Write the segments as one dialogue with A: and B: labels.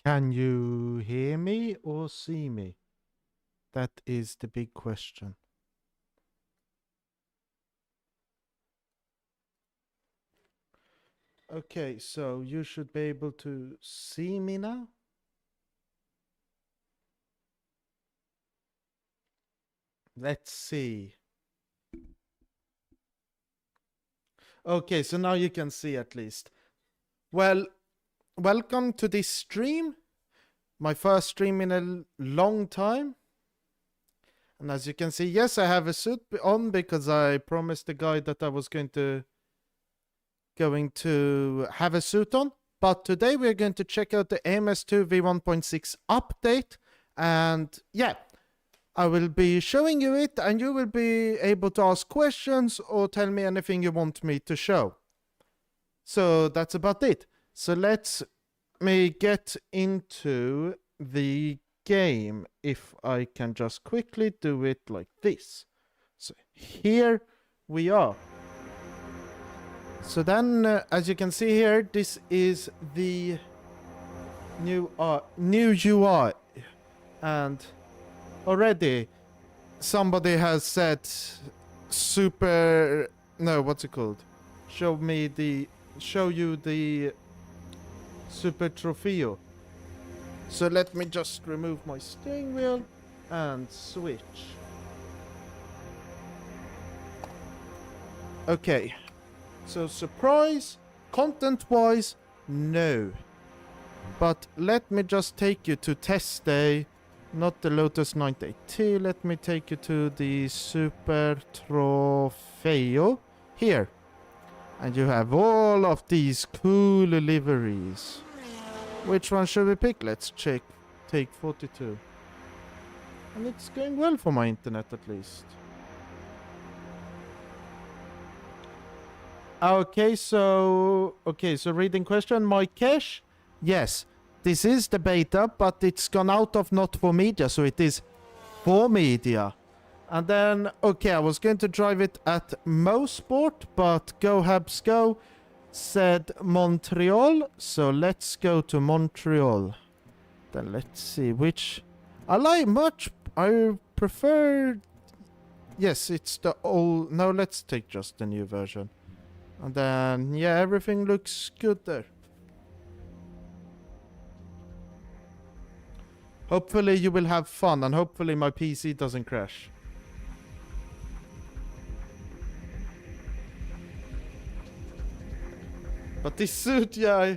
A: Can you hear me or see me? That is the big question. Okay, so you should be able to see me now. Let's see. Okay, so now you can see at least. Well, welcome to this stream. My first stream in a long time. And as you can see, yes, I have a suit on because I promised the guy that I was going to have a suit on. But today we're going to check out the AMS2 V1.6 update. And yeah, I will be showing you it and you will be able to ask questions or tell me anything you want me to show. So that's about it. So let's me get into the game, if I can just quickly do it like this. So here we are. So then, as you can see here, this is the new UI, and already somebody has said super. No, what's it called? Show you the Super Trofeo. So let me just remove my steering wheel and switch. Okay. So surprise, content-wise, no. But let me just take you to test day, not the Lotus 982. Let me take you to the Super Trofeo here. And you have all of these cool liveries. Which one should we pick? Let's check. Take 42. And it's going well for my internet at least. Okay, so reading question. My cache? Yes, this is the beta, but it's gone out of not for media, so it is for media. And then, okay, I was going to drive it at Mosport, but Go Habs Go said Montreal, so let's go to Montreal. Then let's see which I like much. I prefer. Yes, it's the old. No, let's take just the new version. And then, yeah, everything looks good there. Hopefully you will have fun, and hopefully my PC doesn't crash. But this suit, yeah,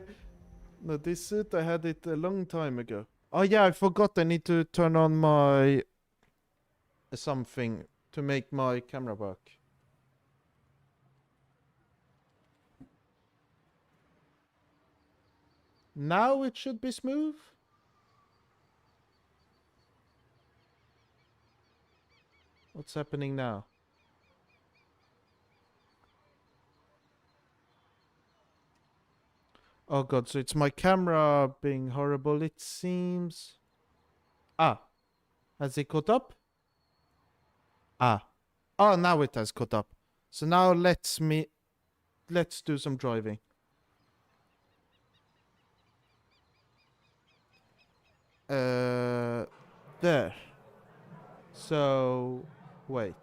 A: this suit, I had it a long time ago. Oh yeah, I forgot I need to turn on my something to make my camera work. Now it should be smooth. What's happening now? Oh god, so it's my camera being horrible, it seems. Ah. Has it caught up? Ah. Oh, now it has caught up. So now let's do some driving. There. So, wait.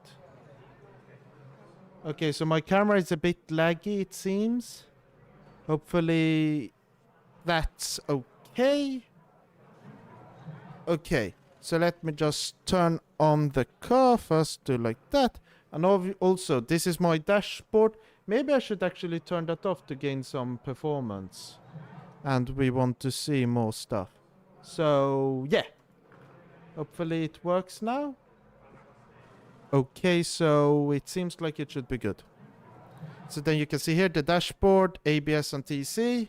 A: Okay, so my camera is a bit laggy, it seems. Hopefully that's okay. Okay, so let me just turn on the car first, do like that. And also, this is my dashboard. Maybe I should actually turn that off to gain some performance. And we want to see more stuff. So, yeah. Hopefully it works now. Okay, so it seems like it should be good. So then you can see here the dashboard, ABS and TC.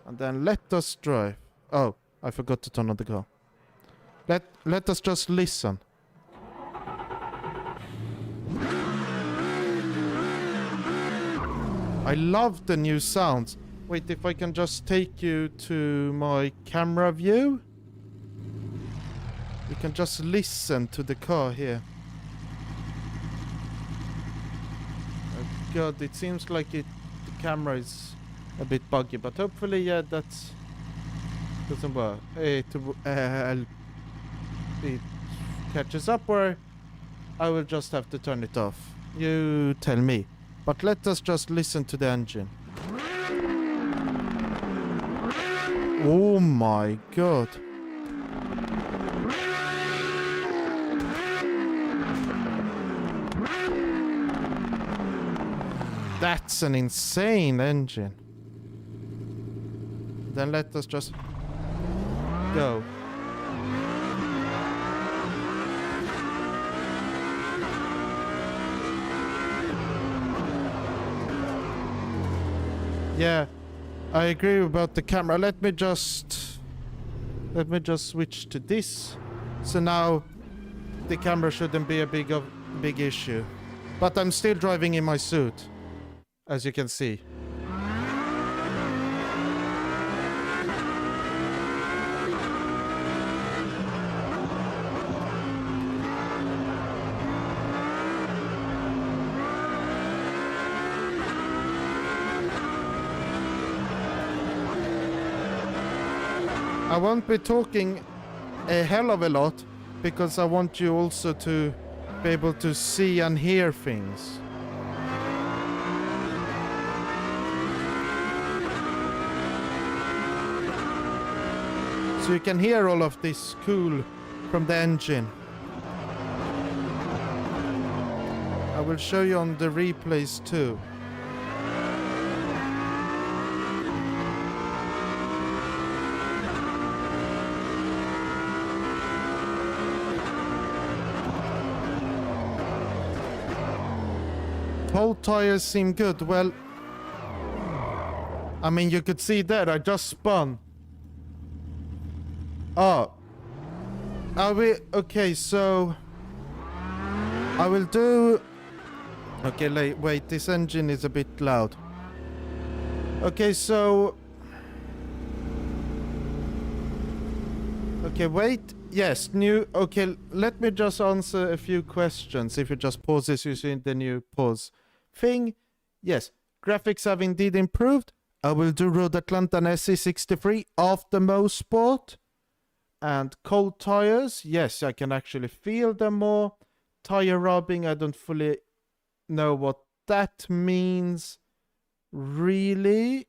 A: And then let us drive. Oh, I forgot to turn on the car. Let us just listen. I love the new sounds. Wait, if I can just take you to my camera view. You can just listen to the car here. Oh god, it seems like the camera is a bit buggy, but hopefully, yeah, that's Doesn't work. It catches up, or I will just have to turn it off. You tell me. But let us just listen to the engine. Oh my god. That's an insane engine. Then let us just go. Yeah, I agree about the camera. Let me just switch to this. So now the camera shouldn't be a big issue. But I'm still driving in my suit, as you can see. I won't be talking a hell of a lot because I want you also to be able to see and hear things. So you can hear all of this cool from the engine. I will show you on the replays too. Whole tires seem good. Well, I mean, you could see that I just spun. Oh, are we okay? So I will do. Okay, wait. This engine is a bit loud. Okay, so. Okay, wait. Yes, new. Okay, let me just answer a few questions. If you just pause this using the new pause thing. Yes, graphics have indeed improved. I will do Road Atlanta and SC63 after Motherboard. And cold tires, yes, I can actually feel them more. Tire rubbing, I don't fully know what that means. Really?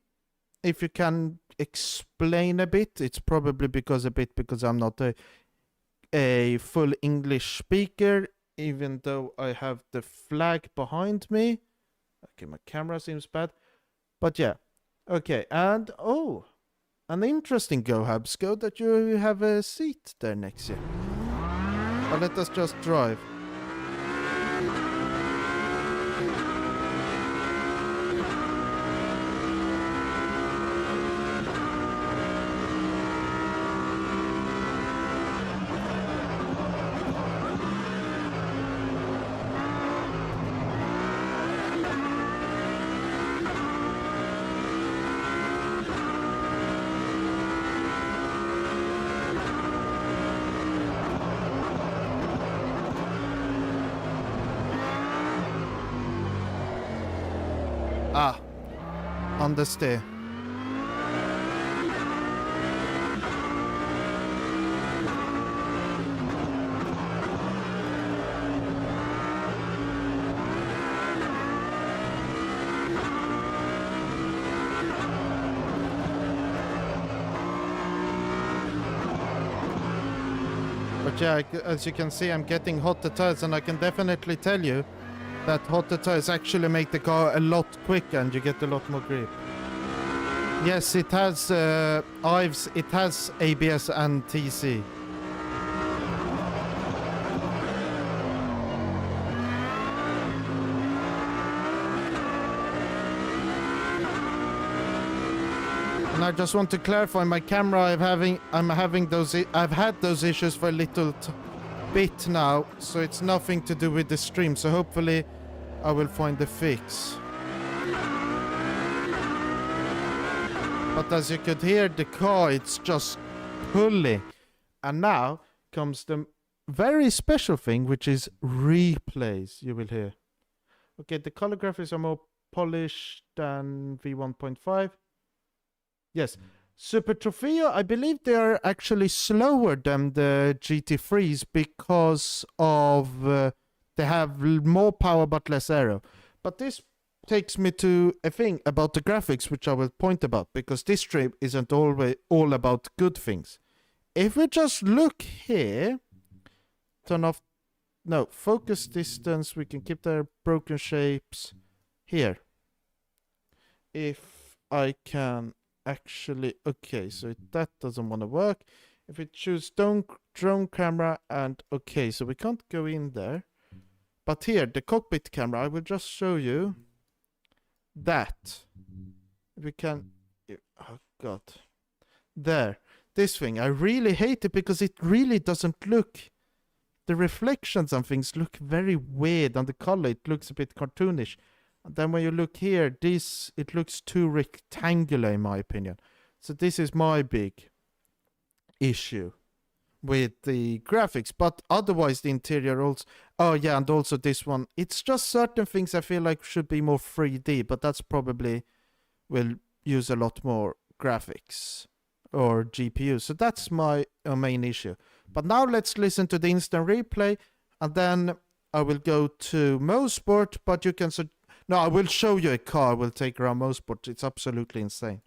A: If you can explain a bit, it's probably because I'm not a full English speaker, even though I have the flag behind me. Okay, my camera seems bad. But yeah. Okay, and oh, an interesting Go Habsco that you have a seat there next to you. But let us just drive. On the stair. But yeah, as you can see, I'm getting hotter tires, and I can definitely tell you that hotter tires actually make the car a lot quicker and you get a lot more grip. Yes, it has IVES, it has ABS and TC. And I just want to clarify, my camera, I've had those issues for a little bit now, so it's nothing to do with the stream, so hopefully I will find the fix. But as you could hear, the car, it's just pulling. And now comes the very special thing, which is replays, you will hear. Okay, the color graphics are more polished than V1.5. Yes, Super Trofeo, I believe they are actually slower than the GT3s because of they have more power but less aero. But this takes me to a thing about the graphics, which I will point about, because this stream isn't always all about good things. If we just look here, turn off, no, focus distance, we can keep the broken shapes here. If I can actually, okay, so that doesn't want to work. If we choose drone camera and okay, so we can't go in there. But here, the cockpit camera, I will just show you that. We can, oh god. There, this thing, I really hate it because it really doesn't look, the reflections and things look very weird, and the color, it looks a bit cartoonish. And then when you look here, this, it looks too rectangular in my opinion. So this is my big issue with the graphics, but otherwise the interior also, oh yeah, and also this one, it's just certain things I feel like should be more 3D, but that's probably will use a lot more graphics or GPU. So that's my main issue. But now let's listen to the instant replay, and then I will go to Motherboard, but you can, no, I will show you a car we'll take around Motherboard. It's absolutely insane.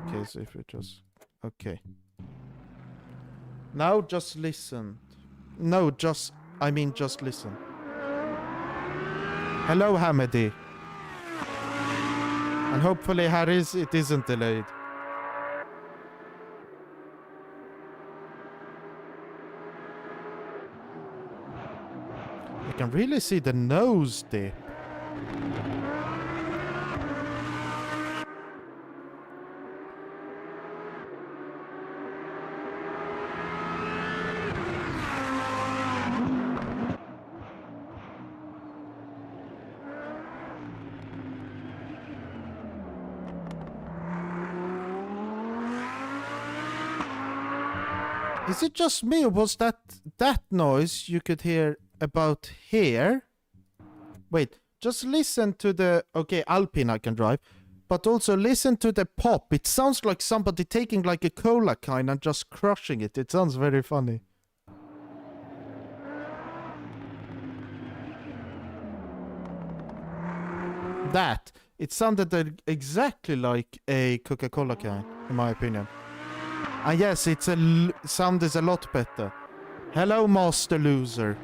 A: Okay, so if we just, okay. Now just listen. No, just, I mean just listen. Hello, Hamidi. And hopefully, Harris, it isn't delayed. You can really see the nose dip. Is it just me, or was that noise you could hear about here? Wait, just listen to the, okay, Alpine I can drive, but also listen to the pop. It sounds like somebody taking like a cola kind and just crushing it. It sounds very funny. That, it sounded exactly like a Coca-Cola can, in my opinion. And yes, it's sound is a lot better. Hello, Master Loser.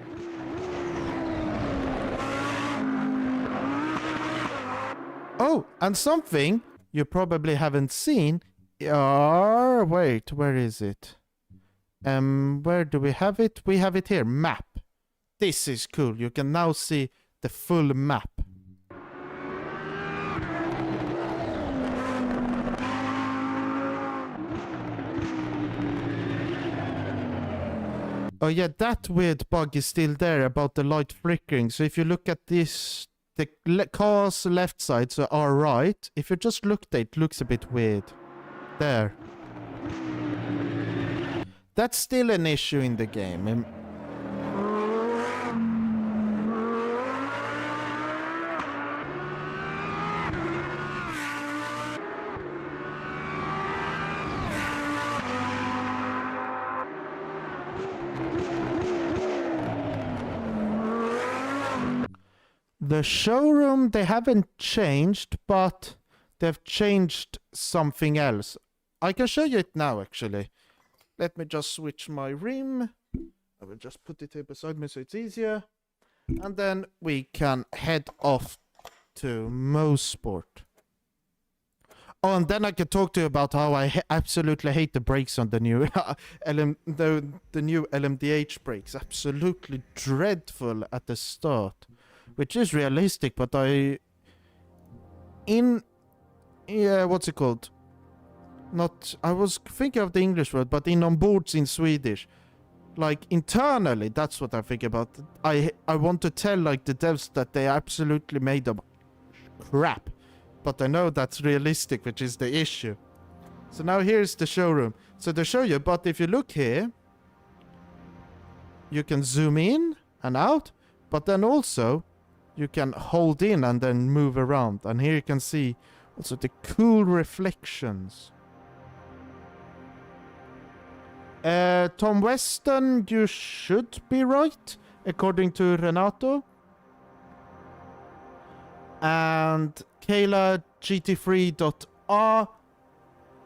A: Oh, and something you probably haven't seen. Wait, where is it? Where do we have it? We have it here. Map. This is cool. You can now see the full map. Oh yeah, that weird bug is still there about the light flickering. So if you look at this, the car's left side, so our right, if you just look at it, it looks a bit weird. There. That's still an issue in the game. The showroom, they haven't changed, but they've changed something else. I can show you it now, actually. Let me just switch my rim. I will just put it here beside me so it's easier. And then we can head off to Motherboard. Oh, and then I can talk to you about how I absolutely hate the brakes on the new the new LMDH brakes. Absolutely dreadful at the start. Which is realistic, but yeah, what's it called? I was thinking of the English word, but in onboards in Swedish. Like, internally, that's what I think about. I want to tell, like, the devs that they absolutely made them crap. But I know that's realistic, which is the issue. So now here's the showroom. So they show you, but if you look here, you can zoom in and out, but then also you can hold in and then move around. And here you can see also the cool reflections. Tom Weston, you should be right, according to Renato. And Kayla GT3.R,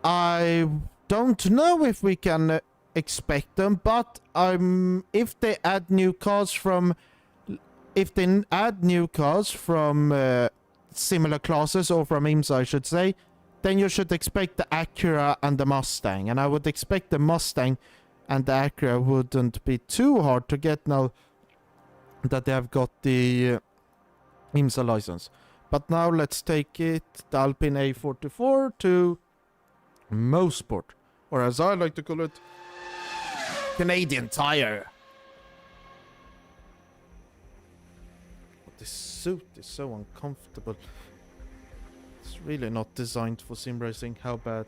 A: I don't know if we can expect them, but if they add new cars from similar classes, or from IMSA I should say, then you should expect the Acura and the Mustang. And I would expect the Mustang and the Acura wouldn't be too hard to get now that they have got the IMSA license. But now let's take it, the Alpine A44 to Motherboard, or as I like to call it, Canadian Tire. This suit is so uncomfortable. It's really not designed for sim racing. How bad?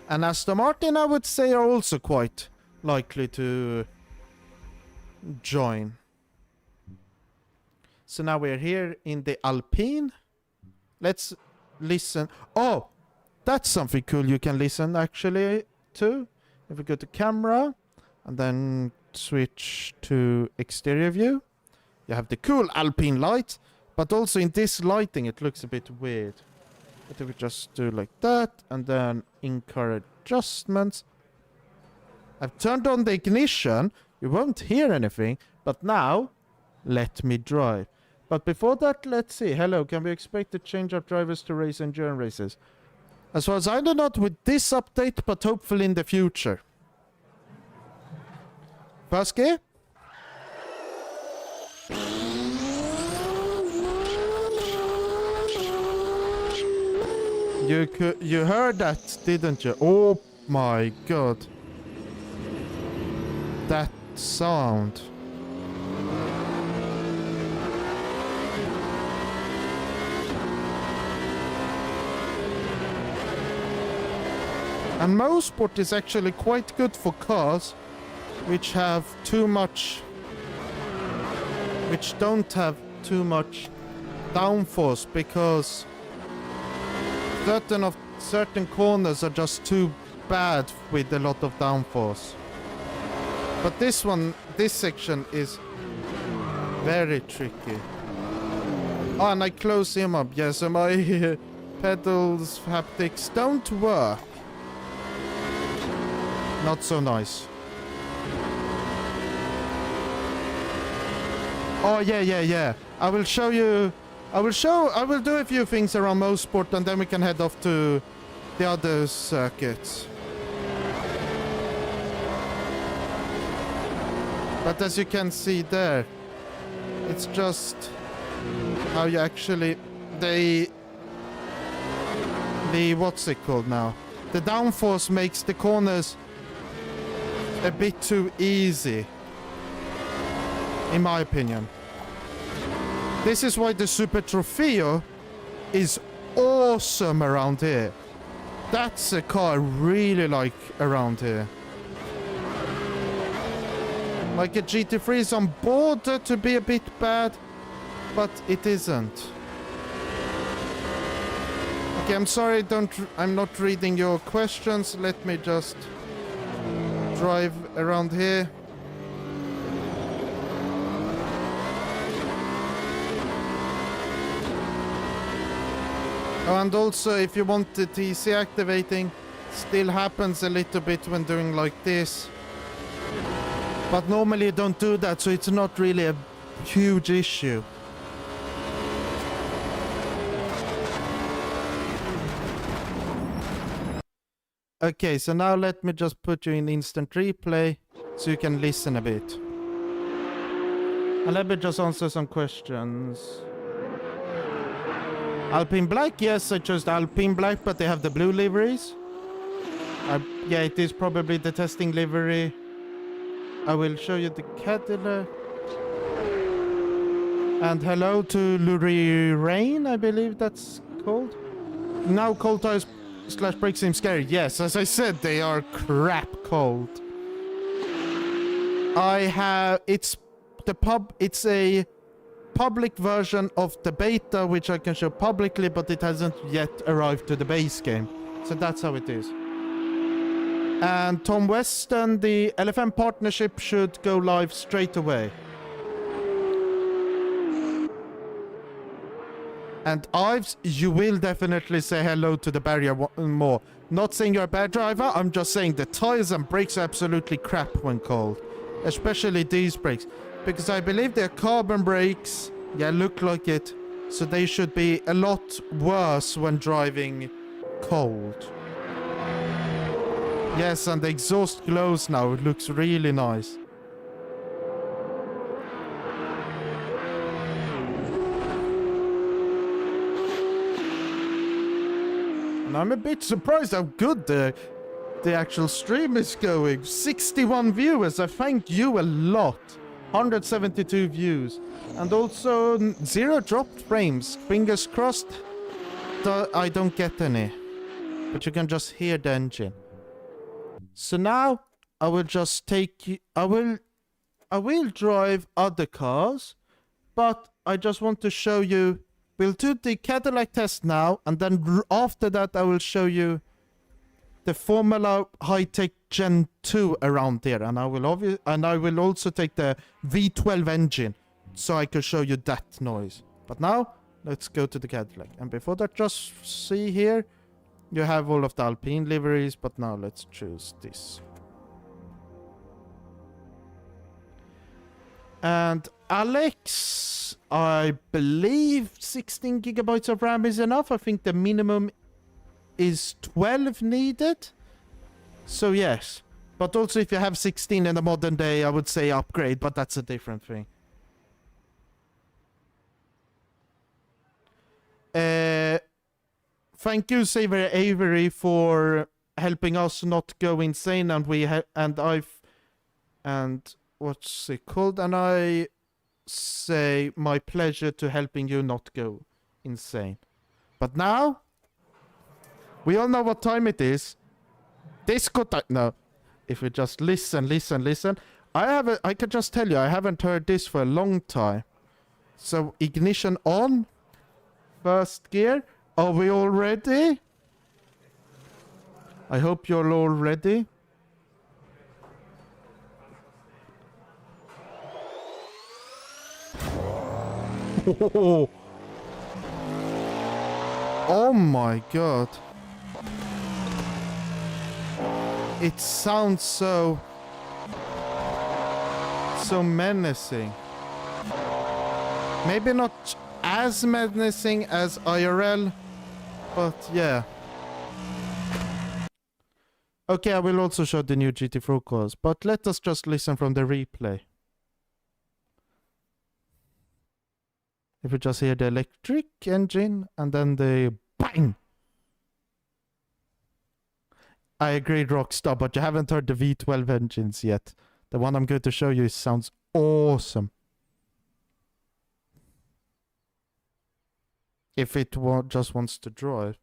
A: And Aston Martin, I would say, are also quite likely to join. So now we're here in the Alpine. Let's listen. Oh, that's something cool you can listen actually to. If we go to camera and then switch to exterior view, you have the cool Alpine light, but also in this lighting it looks a bit weird. But if we just do like that and then in-car adjustments. I've turned on the ignition. You won't hear anything, but now let me drive. But before that, let's see. Hello, can we expect to change up drivers to race endurance races? As far as I know, not with this update, but hopefully in the future. First gear. You heard that, didn't you? Oh my god. That sound. And Motherboard is actually quite good for cars which don't have too much downforce, because certain corners are just too bad with a lot of downforce. But this section is very tricky. Oh, and I close him up. Yeah, so my pedals haptics don't work. Not so nice. Oh, yeah. I will show you. I will do a few things around Motherboard, and then we can head off to the other circuits. But as you can see there, it's just how you actually the what's it called now? The downforce makes the corners a bit too easy, in my opinion. This is why the Super Trofeo is awesome around here. That's a car I really like around here. Like a GT3 is on border to be a bit bad, but it isn't. Okay, I'm sorry, I'm not reading your questions. Let me just drive around here. Oh, and also, if you want the TC activating, still happens a little bit when doing like this. But normally you don't do that, so it's not really a huge issue. Okay, so now let me just put you in instant replay so you can listen a bit. And let me just answer some questions. Alpine Black, yes, I chose the Alpine Black, but they have the blue liveries. Yeah, it is probably the testing livery. I will show you the Cadillac. And hello to Lurie Rain, I believe that's called. Now cold tires / brakes seem scary. Yes, as I said, they are crap cold. It's a public version of the beta, which I can show publicly, but it hasn't yet arrived to the base game. So that's how it is. And Tom Weston, the LFM partnership should go live straight away. And Ives, you will definitely say hello to the barrier more. Not saying you're a bad driver, I'm just saying the tires and brakes are absolutely crap when cold. Especially these brakes. Because I believe they're carbon brakes. Yeah, look like it. So they should be a lot worse when driving cold. Yes, and the exhaust glows now. It looks really nice. And I'm a bit surprised how good the actual stream is going. 61 viewers. I thank you a lot. 172 views. And also 0 dropped frames. Fingers crossed I don't get any. But you can just hear the engine. So now I will just take you. I will drive other cars, but I just want to show you. We'll do the Cadillac test now, and then after that I will show you the Formula High-Tech Gen 2 around there, and I will also take the V12 engine, so I can show you that noise. But now let's go to the Cadillac, and before that, just see here. You have all of the Alpine liveries, but now let's choose this. And Alex, I believe 16 gigabytes of RAM is enough. I think the minimum is 12 needed. So yes. But also if you have 16 in the modern day, I would say upgrade, but that's a different thing. Thank you, Saver Avery, for helping us not go insane, and what's it called? And I say my pleasure to helping you not go insane. But now we all know what time it is. Disco time. No, if we just listen. I can just tell you I haven't heard this for a long time. So ignition on. First gear. Are we all ready? I hope you're all ready. Oh, oh my god. It sounds so menacing. Maybe not as menacing as IRL. But yeah. Okay, I will also show the new GT4 cars, but let us just listen from the replay. If we just hear the electric engine and then the bang. I agree, Rockstar, but you haven't heard the V12 engines yet. The one I'm going to show you sounds awesome. If it just wants to drive.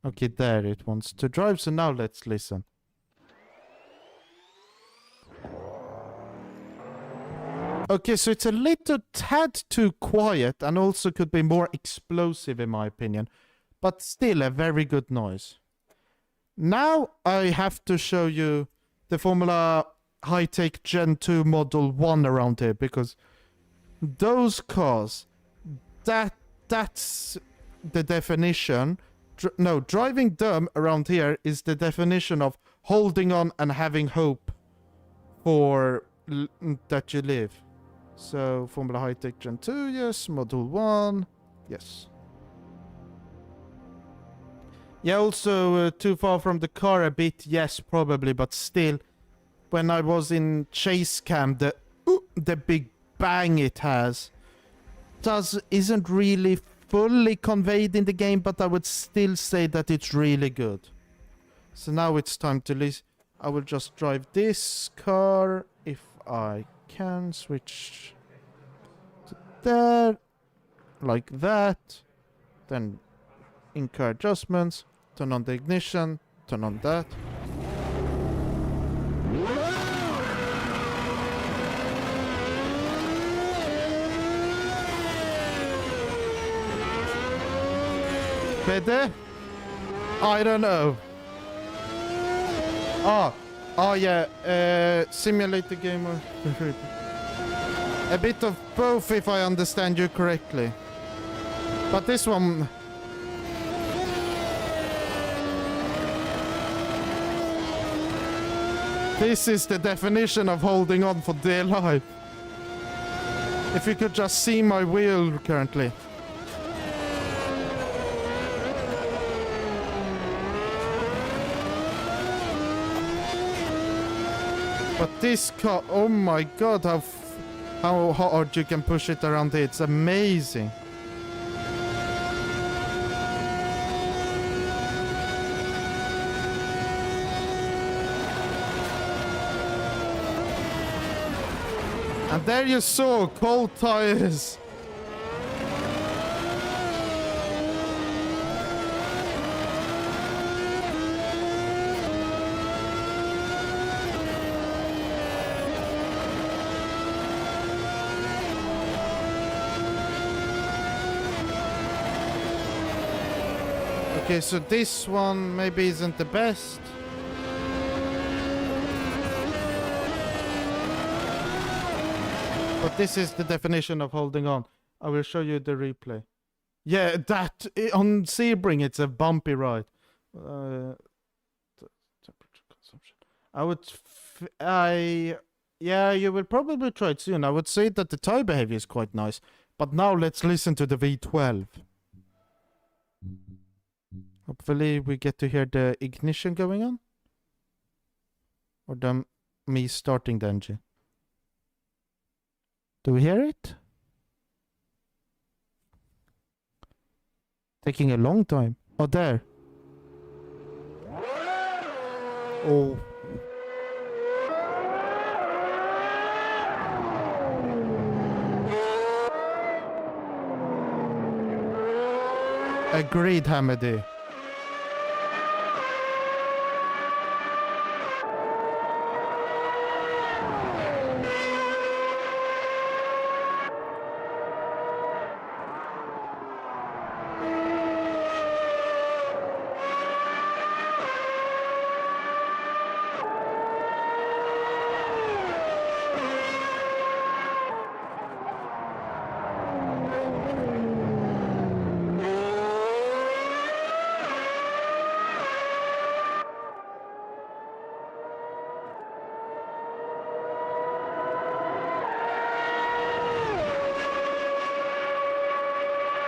A: Okay, there it wants to drive, so now let's listen. Okay, so it's a little tad too quiet and also could be more explosive in my opinion, but still a very good noise. Now I have to show you the Formula High-Tech Gen 2 Model 1 around here, because those cars, that's the definition. No, driving them around here is the definition of holding on and having hope for that you live. So, Formula High-Tech Gen 2, yes. Model 1, yes. Yeah, also too far from the car a bit, yes, probably, but still. When I was in chase cam, the big bang it has isn't really fully conveyed in the game, but I would still say that it's really good. So now it's time to listen. I will just drive this car if I can switch to there, like that. Then in-car adjustments, turn on the ignition, turn on that. Better? I don't know. Oh yeah, simulator game. A bit of both, if I understand you correctly. But this one... This is the definition of holding on for dear life. If you could just see my wheel currently. But this car, oh my god, how hard you can push it around here. It's amazing. And there you saw cold tires. Okay, so this one maybe isn't the best. But this is the definition of holding on. I will show you the replay. Yeah, that on Sebring, it's a bumpy ride. Temperature consumption. Yeah, you will probably try it soon. I would say that the tire behavior is quite nice. But now let's listen to the V12. Hopefully we get to hear the ignition going on. Or me starting the engine. Do we hear it? Taking a long time. Oh, there. Oh. Agreed, Hamidi.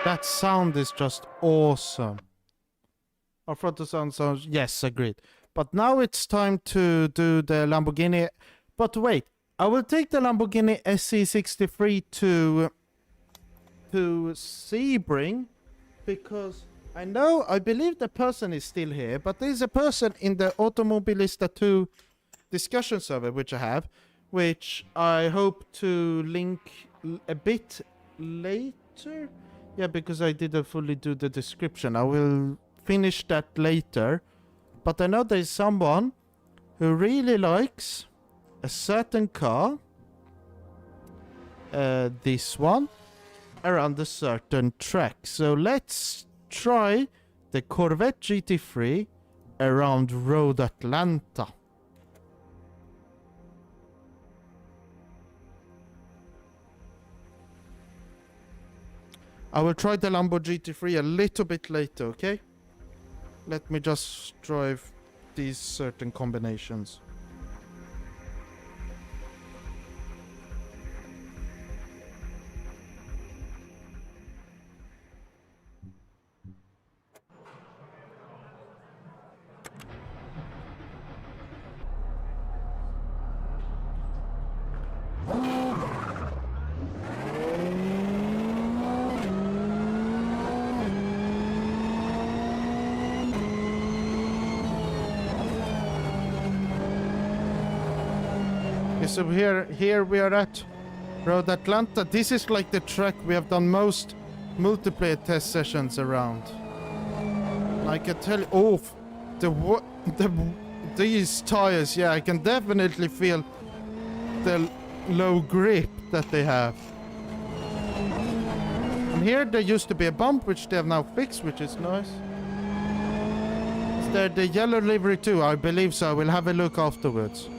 A: That sound is just awesome. Our frontal sound sounds... Yes, agreed. But now it's time to do the Lamborghini. But wait, I will take the Lamborghini SC63 to Sebring, because I believe the person is still here, but there's a person in the Automobilista 2 discussion server, which I have, which I hope to link a bit later. Yeah, because I didn't fully do the description. I will finish that later. But I know there's someone who really likes a certain car. This one. Around a certain track. So let's try the Corvette GT3 around Road Atlanta. I will try the Lambo GT3 a little bit later, okay? Let me just drive these certain combinations. So here we are at Road Atlanta. This is like the track we have done most multiplayer test sessions around. I can tell you, these tires, yeah, I can definitely feel the low grip that they have. And here there used to be a bump, which they have now fixed, which is nice. Is there the yellow livery too? I believe so. We'll have a look afterwards.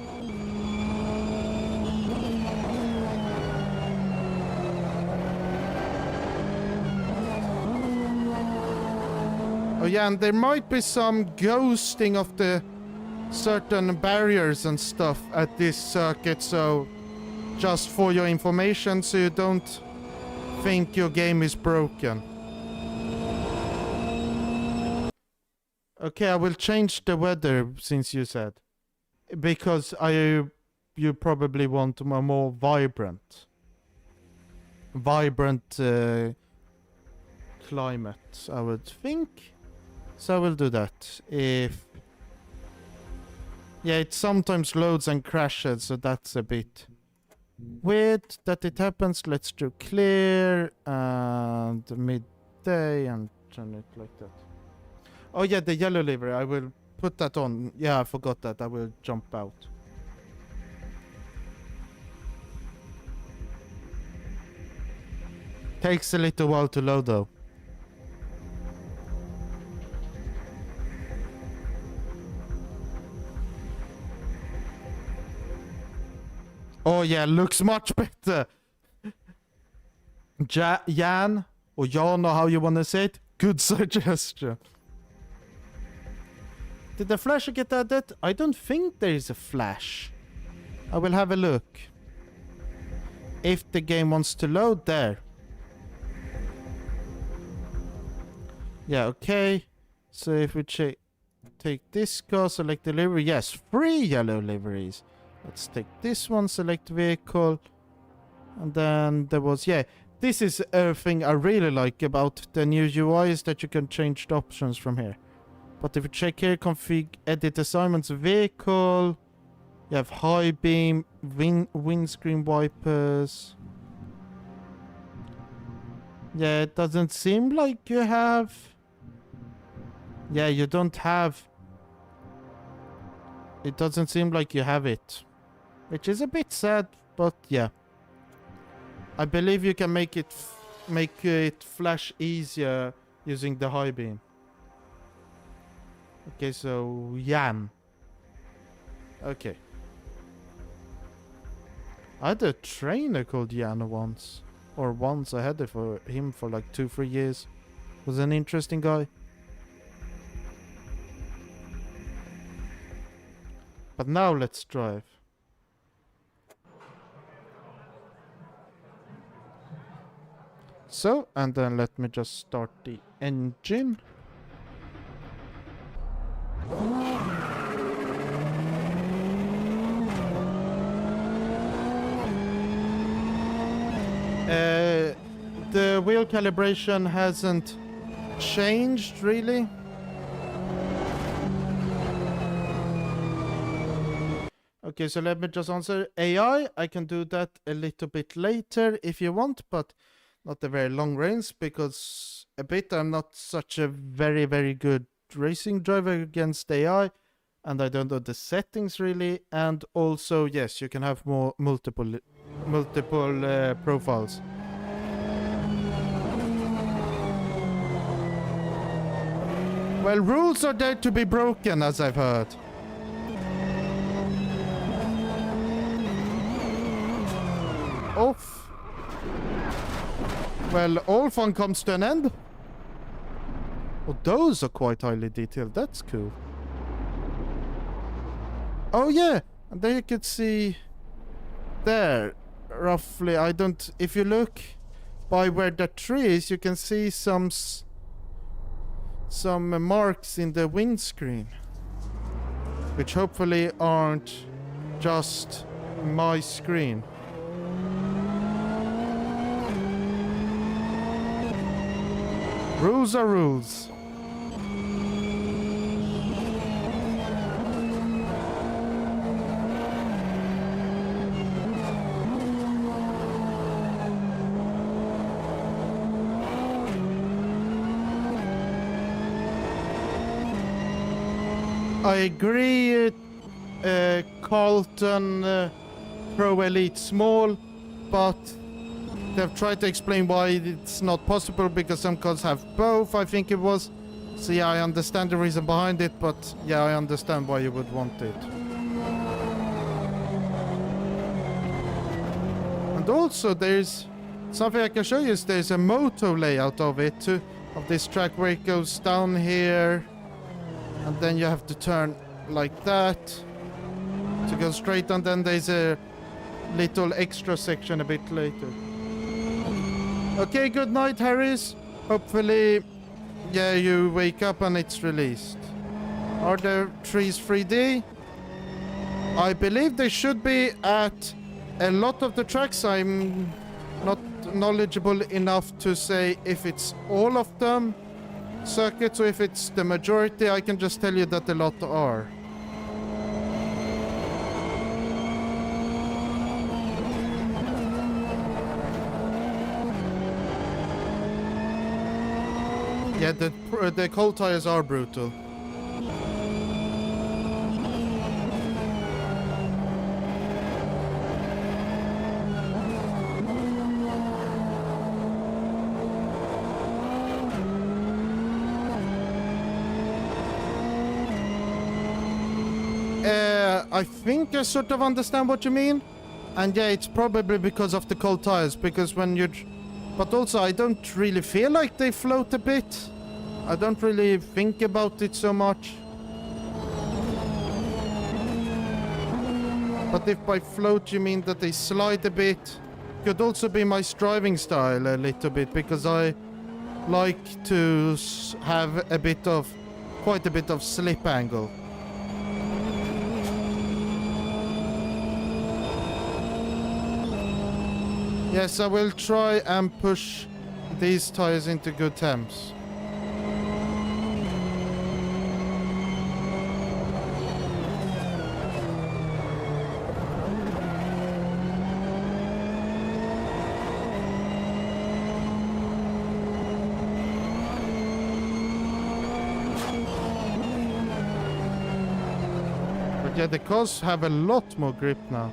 A: Oh yeah, and there might be some ghosting of the certain barriers and stuff at this circuit, so just for your information, so you don't think your game is broken. Okay, I will change the weather since you said, because you probably want a more vibrant climate, I would think. So I will do that. Yeah, it sometimes loads and crashes, so that's a bit weird that it happens. Let's do clear and midday and turn it like that. Oh yeah, the yellow livery, I will put that on. Yeah, I forgot that. I will jump out. Takes a little while to load though. Oh yeah, looks much better. Jan, or Jan, or how you want to say it. Good suggestion. Did the flash get added? I don't think there is a flash. I will have a look. If the game wants to load there. Yeah, okay. So if we take this car, select the livery. Yes, 3 yellow liveries. Let's take this one, select vehicle. And then there was, yeah, this is a thing I really like about the new UI, is that you can change the options from here. But if you check here, config, edit assignments, vehicle, you have high beam, windscreen wipers. Yeah, it doesn't seem like you have. Yeah, you don't have. It doesn't seem like you have it. Which is a bit sad, but yeah. I believe you can make it flash easier using the high beam. Okay, so Jan. Okay. I had a trainer called Jan once. Or once I had it for him for like 2-3 years. Was an interesting guy. But now let's drive. So, and then let me just start the engine. The wheel calibration hasn't changed really. Okay, so let me just answer. AI, I can do that a little bit later if you want, but not a very long range, because I'm not such a very, very good racing driver against AI, and I don't know the settings really. And also, yes, you can have multiple profiles. Well, rules are there to be broken, as I've heard. Off. Well, all fun comes to an end. Oh, those are quite highly detailed. That's cool. Oh, yeah. And there you could see there, roughly. If you look by where the tree is, you can see some marks in the windscreen, which hopefully aren't just my screen. Rules are rules. I agree, Carlton Pro Elite Small, but They've tried to explain why it's not possible because some cars have both, I think it was. So yeah, I understand the reason behind it, but yeah, I understand why you would want it. And also there's something I can show you is there's a moto layout of it too, of this track where it goes down here and then you have to turn like that to go straight, and then there's a little extra section a bit later. Okay, good night, Harris. Hopefully, yeah, you wake up and it's released. Are the trees 3D? I believe they should be at a lot of the tracks. I'm not knowledgeable enough to say if it's all of them circuits or if it's the majority. I can just tell you that a lot are. Yeah, the cold tires are brutal. I think I sort of understand what you mean. And yeah, it's probably because of the cold tires, because when you... But also, I don't really feel like they float a bit. I don't really think about it so much. But if by float you mean that they slide a bit, could also be my driving style a little bit, because I like to have a bit of, quite a bit of slip angle. Yes, I will try and push these tires into good temps. But yeah, the cars have a lot more grip now.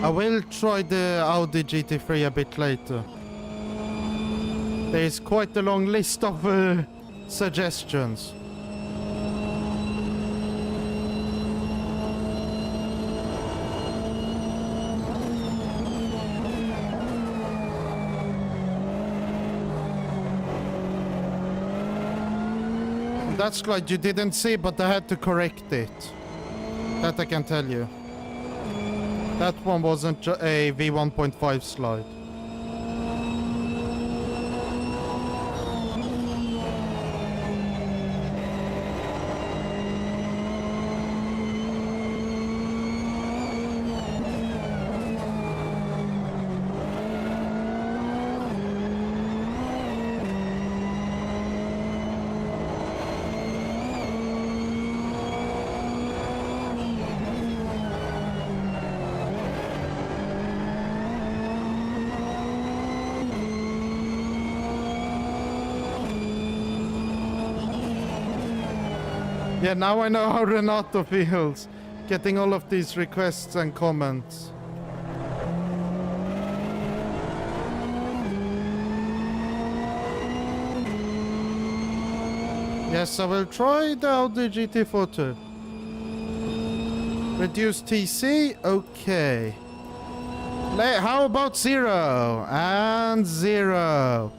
A: I will try the Audi GT3 a bit later. There's quite a long list of suggestions. That slide you didn't see, but I had to correct it. That I can tell you. That one wasn't a V1.5 slide. Yeah, now I know how Renato feels, getting all of these requests and comments. Yes, I will try the Audi GT4 too. Reduce TC? Okay. How about 0? And 0.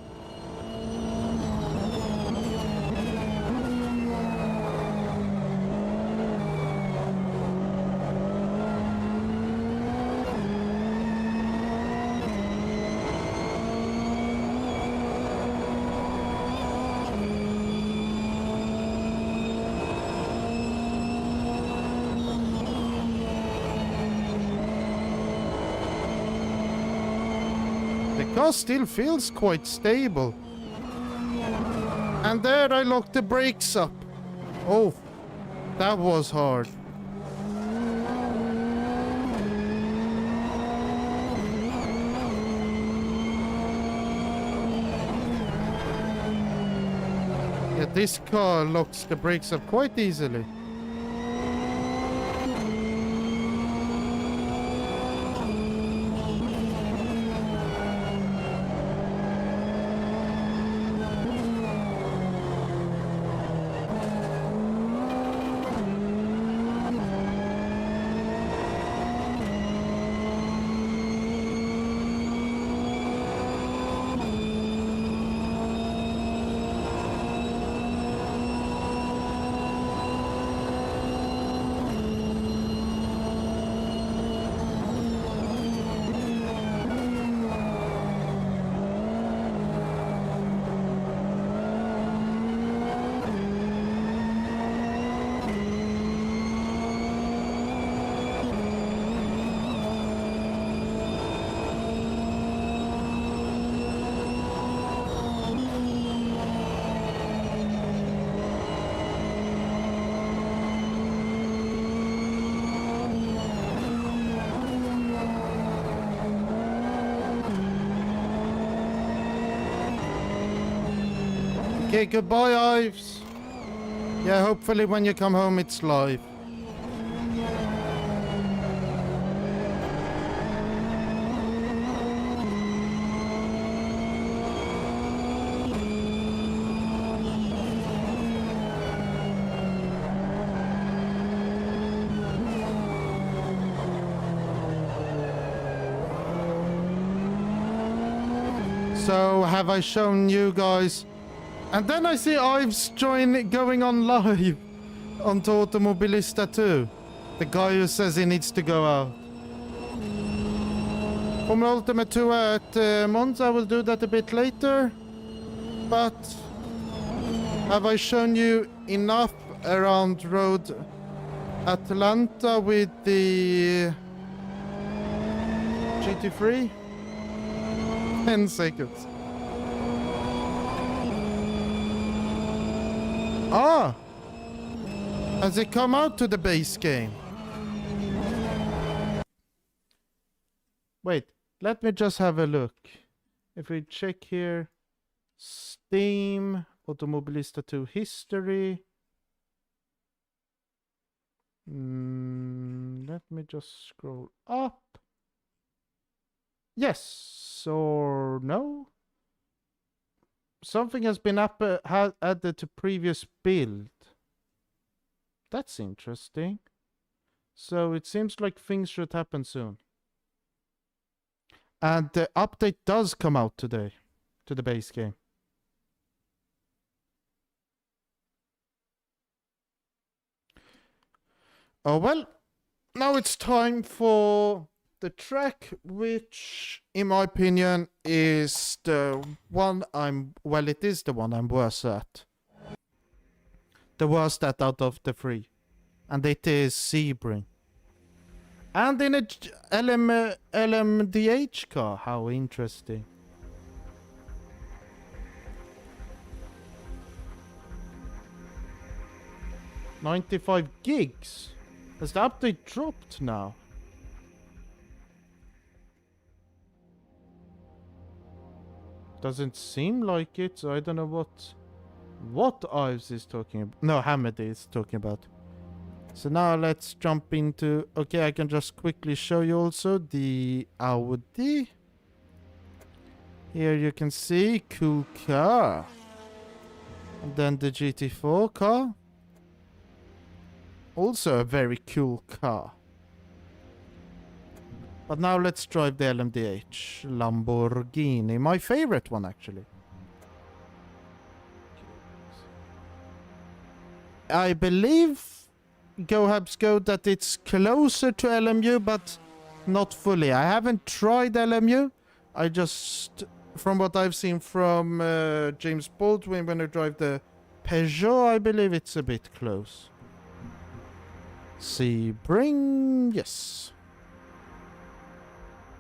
A: The car still feels quite stable. And there I locked the brakes up. Oh, that was hard. Yeah, this car locks the brakes up quite easily. Okay, goodbye, Ives. Yeah, hopefully when you come home it's live. So, have I shown you guys? And then I see Ives going on live onto Automobilista too. The guy who says he needs to go out. Formula Ultimate 2 at Monza, I will do that a bit later. But have I shown you enough around road Atlanta with the GT3? 10 seconds. Ah! Has it come out to the base game? Wait, let me just have a look. If we check here, Steam, Automobilista 2 history. Let me just scroll up. Yes or no? Something has been added to previous build. That's interesting. So it seems like things should happen soon. And the update does come out today to the base game. Oh well, now it's time for the track, which in my opinion is the one it is the one I'm worse at. The worst at out of the three. And it is Sebring. And in a LMDH car, how interesting. $95 gigs. Has the update dropped now? Doesn't seem like it, so I don't know what Ives is talking about. No, Hamid is talking about. So now let's jump into... Okay, I can just quickly show you also the Audi. Here you can see, cool car. And then the GT4 car. Also a very cool car. But now let's drive the LMDH Lamborghini. My favorite one, actually. I believe, Go Habs Go, that it's closer to LMU, but not fully. I haven't tried LMU. I just, from what I've seen from James Baldwin when I drive the Peugeot, I believe it's a bit close. Sebring, yes.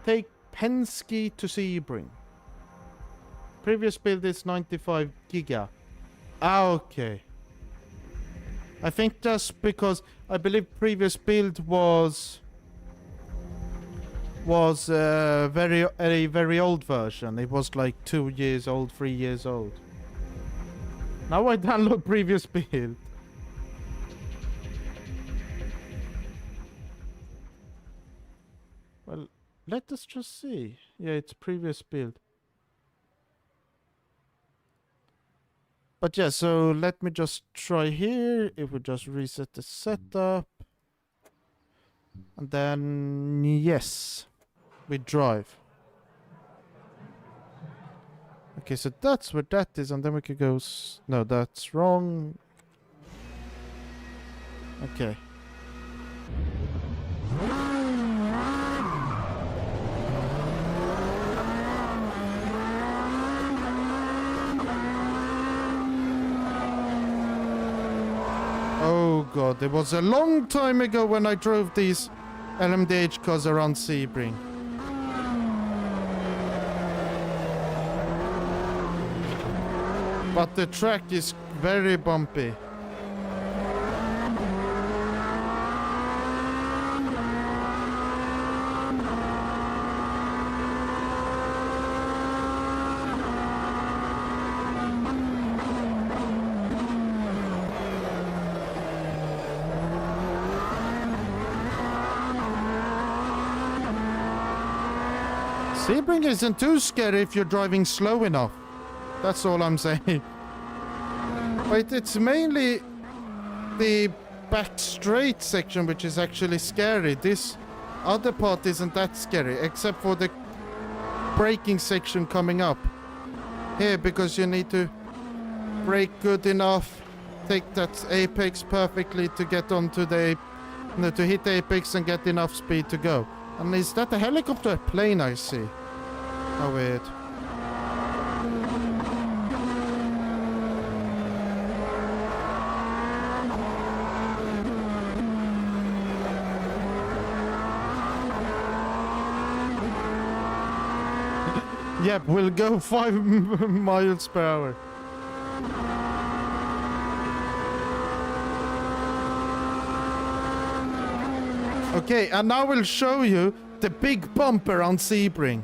A: Take Penske to Sebring. Previous build is 95 giga. Ah, okay. I think that's because I believe previous build was a very old version. It was like 2 years old, 3 years old. Now I download previous build. Well, let us just see. Yeah, it's previous build. But yeah, so let me just try here. If we just reset the setup. And then, yes, we drive. Okay, so that's where that is. And then we could go... no, that's wrong. Okay. Oh god, it was a long time ago when I drove these LMDH cars around Sebring. But the track is very bumpy. Sebring isn't too scary if you're driving slow enough. That's all I'm saying. But it's mainly the back straight section which is actually scary. This other part isn't that scary, except for the braking section coming up. Here, because you need to brake good enough, take that apex perfectly to get onto the... no, to hit the apex and get enough speed to go. And is that a helicopter plane I see? Oh, weird. Yep, we'll go 5 miles per hour. Okay, and now we'll show you the big bump around Sebring.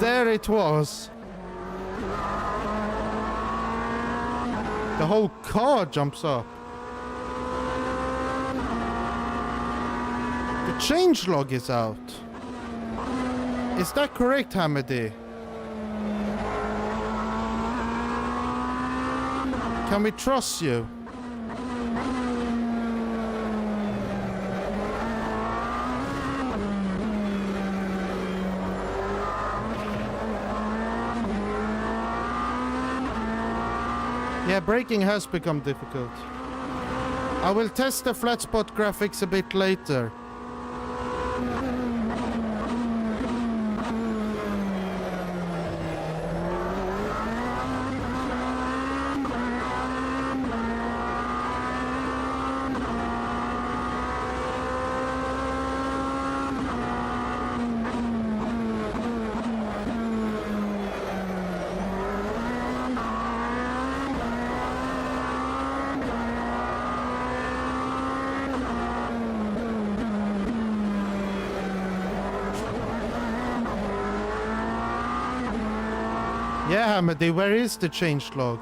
A: There it was. The whole car jumps up. The changelog is out. Is that correct, Hamidi? Can we trust you? Yeah, braking has become difficult. I will test the flat spot graphics a bit later. Yeah, Hamidi, where is the changelog?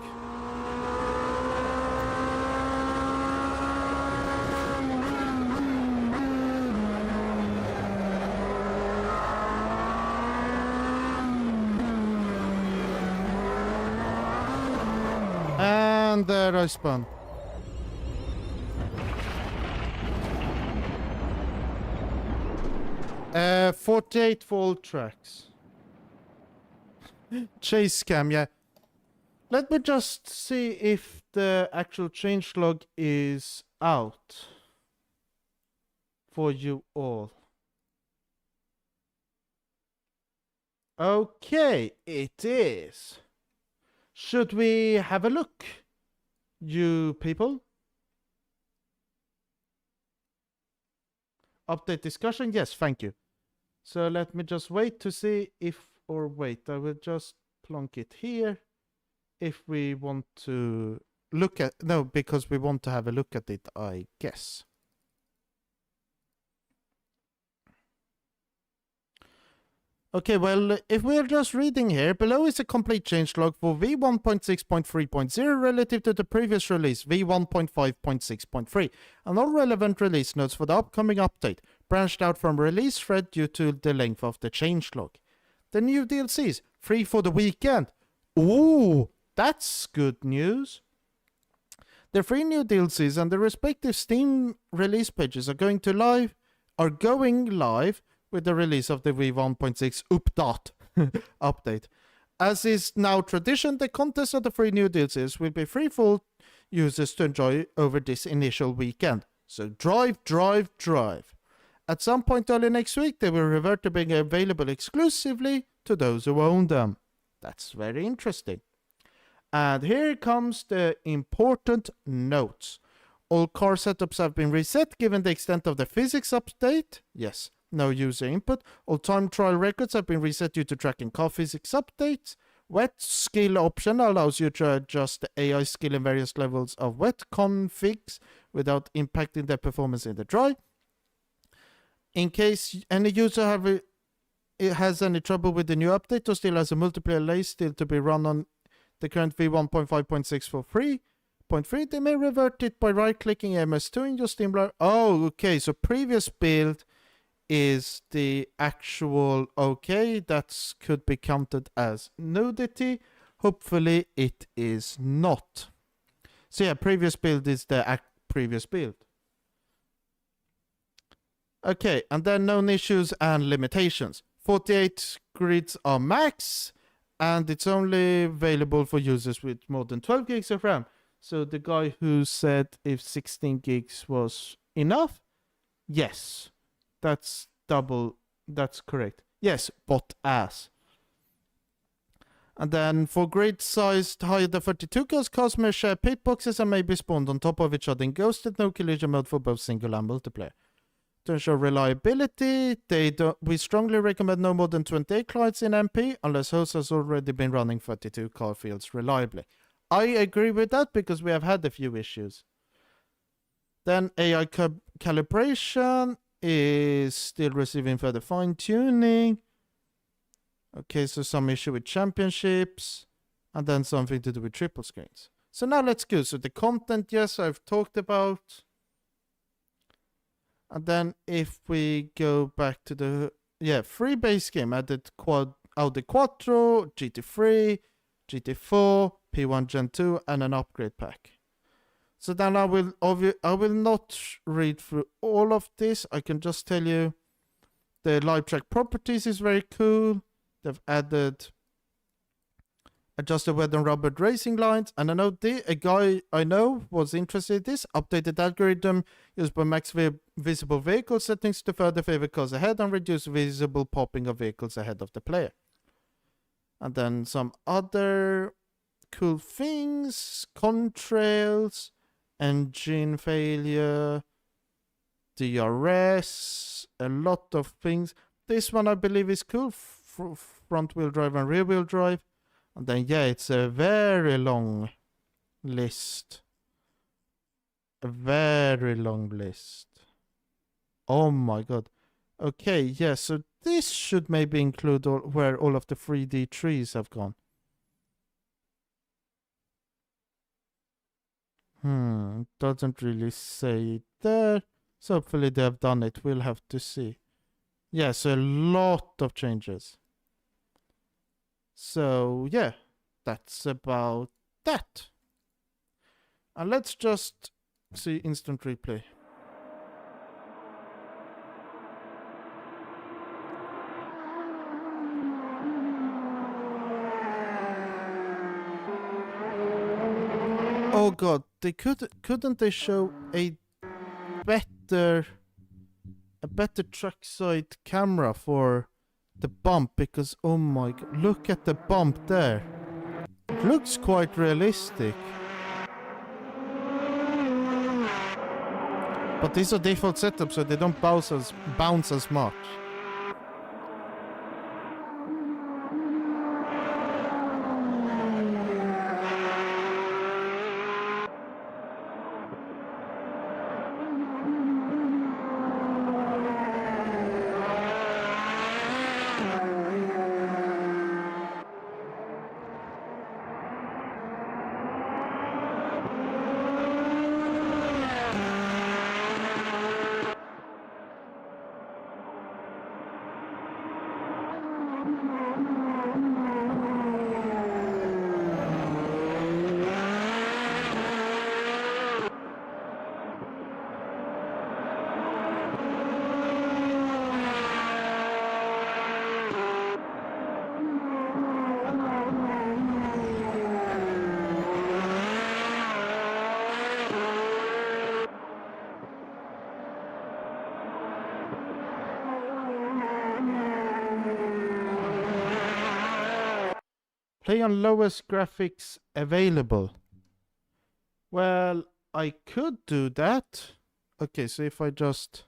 A: And there I spun. Uh, 48 volt tracks. Chase cam, yeah. Let me just see if the actual changelog is out for you all. Okay, it is. Should we have a look, you people? Update discussion? Yes, thank you. So let me just wait to see if... or wait, I will just plonk it here. If we want to look at... no, because we want to have a look at it, I guess. Okay, well, if we're just reading here, below is a complete changelog for V1.6.3.0 relative to the previous release, V1.5.6.3, and all relevant release notes for the upcoming update, branched out from release thread due to the length of the changelog. The new DLCs, free for the weekend. Ooh, that's good news. The 3 new DLCs and the respective Steam release pages are going live with the release of the V1.6 update. As is now tradition, the contents of the 3 new DLCs will be free for users to enjoy over this initial weekend. So drive. At some point early next week, they will revert to being available exclusively to those who own them. That's very interesting. And here comes the important notes. All car setups have been reset given the extent of the physics update. Yes, no user input. All time trial records have been reset due to tracking car physics updates. Wet skill option allows you to adjust the AI skill in various levels of wet configs without impacting their performance in the dry. In case any user has any trouble with the new update or still has a multiplayer lay still to be run on the current V1.5.6 for free, 0.3, they may revert it by right-clicking AMS2 in your Steam library. Oh, okay, so previous build is the actual okay. That could be counted as nudity. Hopefully it is not. So yeah, previous build is the previous build. Okay, and then known issues and limitations. 48 grids are max, and it's only available for users with more than 12 gigs of RAM. So the guy who said if 16 gigs was enough, yes, that's double, that's correct. Yes, but as. And then for grid sized higher than 32 cars may share pit boxes and may be spawned on top of each other in ghosted, no collision mode for both single and multiplayer. To ensure reliability, we strongly recommend no more than 28 clients in MP unless host has already been running 32 car fields reliably. I agree with that because we have had a few issues. Then AI calibration is still receiving further fine-tuning. Okay, so some issue with championships and then something to do with triple screens. So now let's go. So the content, yes, I've talked about. And then if we go back to the, free base game, added Audi Quattro, GT3, GT4, P1 Gen 2, and an upgrade pack. So then I will not read through all of this. I can just tell you the live track properties is very cool. They've added adjusted weather and rubber racing lines. And I know a guy I know was interested in this. Updated algorithm used by max visible vehicle settings to further favor cars ahead and reduce visible popping of vehicles ahead of the player. And then some other cool things. Contrails, engine failure, DRS, a lot of things. This one I believe is cool. Front wheel drive and rear wheel drive. And then, it's a very long list. A very long list. Oh my god. Okay, so this should maybe include where all of the 3D trees have gone. Doesn't really say it there. So hopefully they have done it. We'll have to see. Yes, a lot of changes. So, that's about that. And let's just see instant replay. Oh god, couldn't they show a better trackside camera for the bump? Because oh my god, look at the bump there. It looks quite realistic. But these are default setups, so they don't bounce as much. Play on lowest graphics available. Well, I could do that. Okay, so if I just...